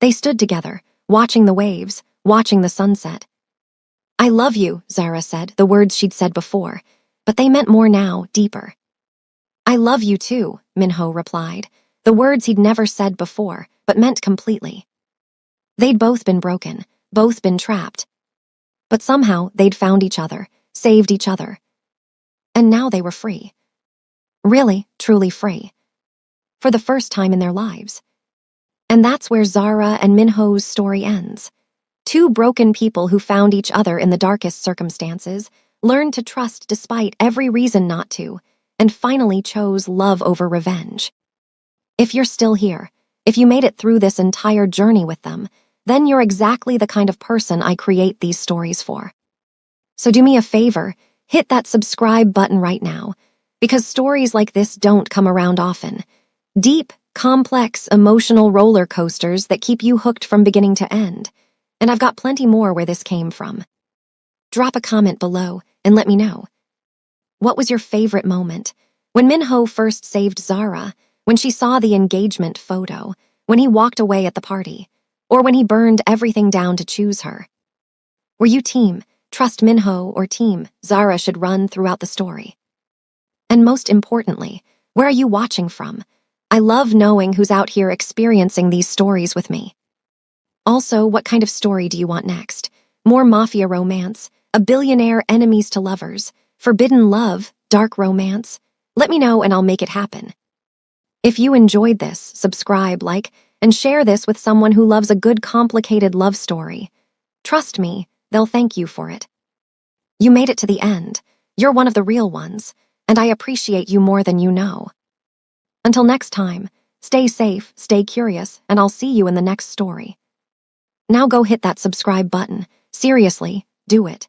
A: They stood together, watching the waves, watching the sunset. I love you, Zara said, the words she'd said before, but they meant more now, deeper. I love you too, Minho replied, the words he'd never said before, but meant completely. They'd both been broken, both been trapped. But somehow they'd found each other, saved each other. And now they were free. Really, truly free. For the first time in their lives. And that's where Zara and Minho's story ends. Two broken people who found each other in the darkest circumstances, learned to trust despite every reason not to, and finally chose love over revenge. If you're still here, if you made it through this entire journey with them, then you're exactly the kind of person I create these stories for. So do me a favor, hit that subscribe button right now, because stories like this don't come around often. Deep, complex, emotional roller coasters that keep you hooked from beginning to end. And I've got plenty more where this came from. Drop a comment below and let me know. What was your favorite moment? When Minho first saved Zara, when she saw the engagement photo, when he walked away at the party, or when he burned everything down to choose her? Were you team, trust Minho, or team, Zara should run throughout the story? And most importantly, where are you watching from? I love knowing who's out here experiencing these stories with me. Also, what kind of story do you want next? More mafia romance, a billionaire enemies to lovers, forbidden love, dark romance? Let me know and I'll make it happen. If you enjoyed this, subscribe, like, and share this with someone who loves a good complicated love story. Trust me, they'll thank you for it. You made it to the end. You're one of the real ones, and I appreciate you more than you know. Until next time, stay safe, stay curious, and I'll see you in the next story. Now go hit that subscribe button. Seriously, do it.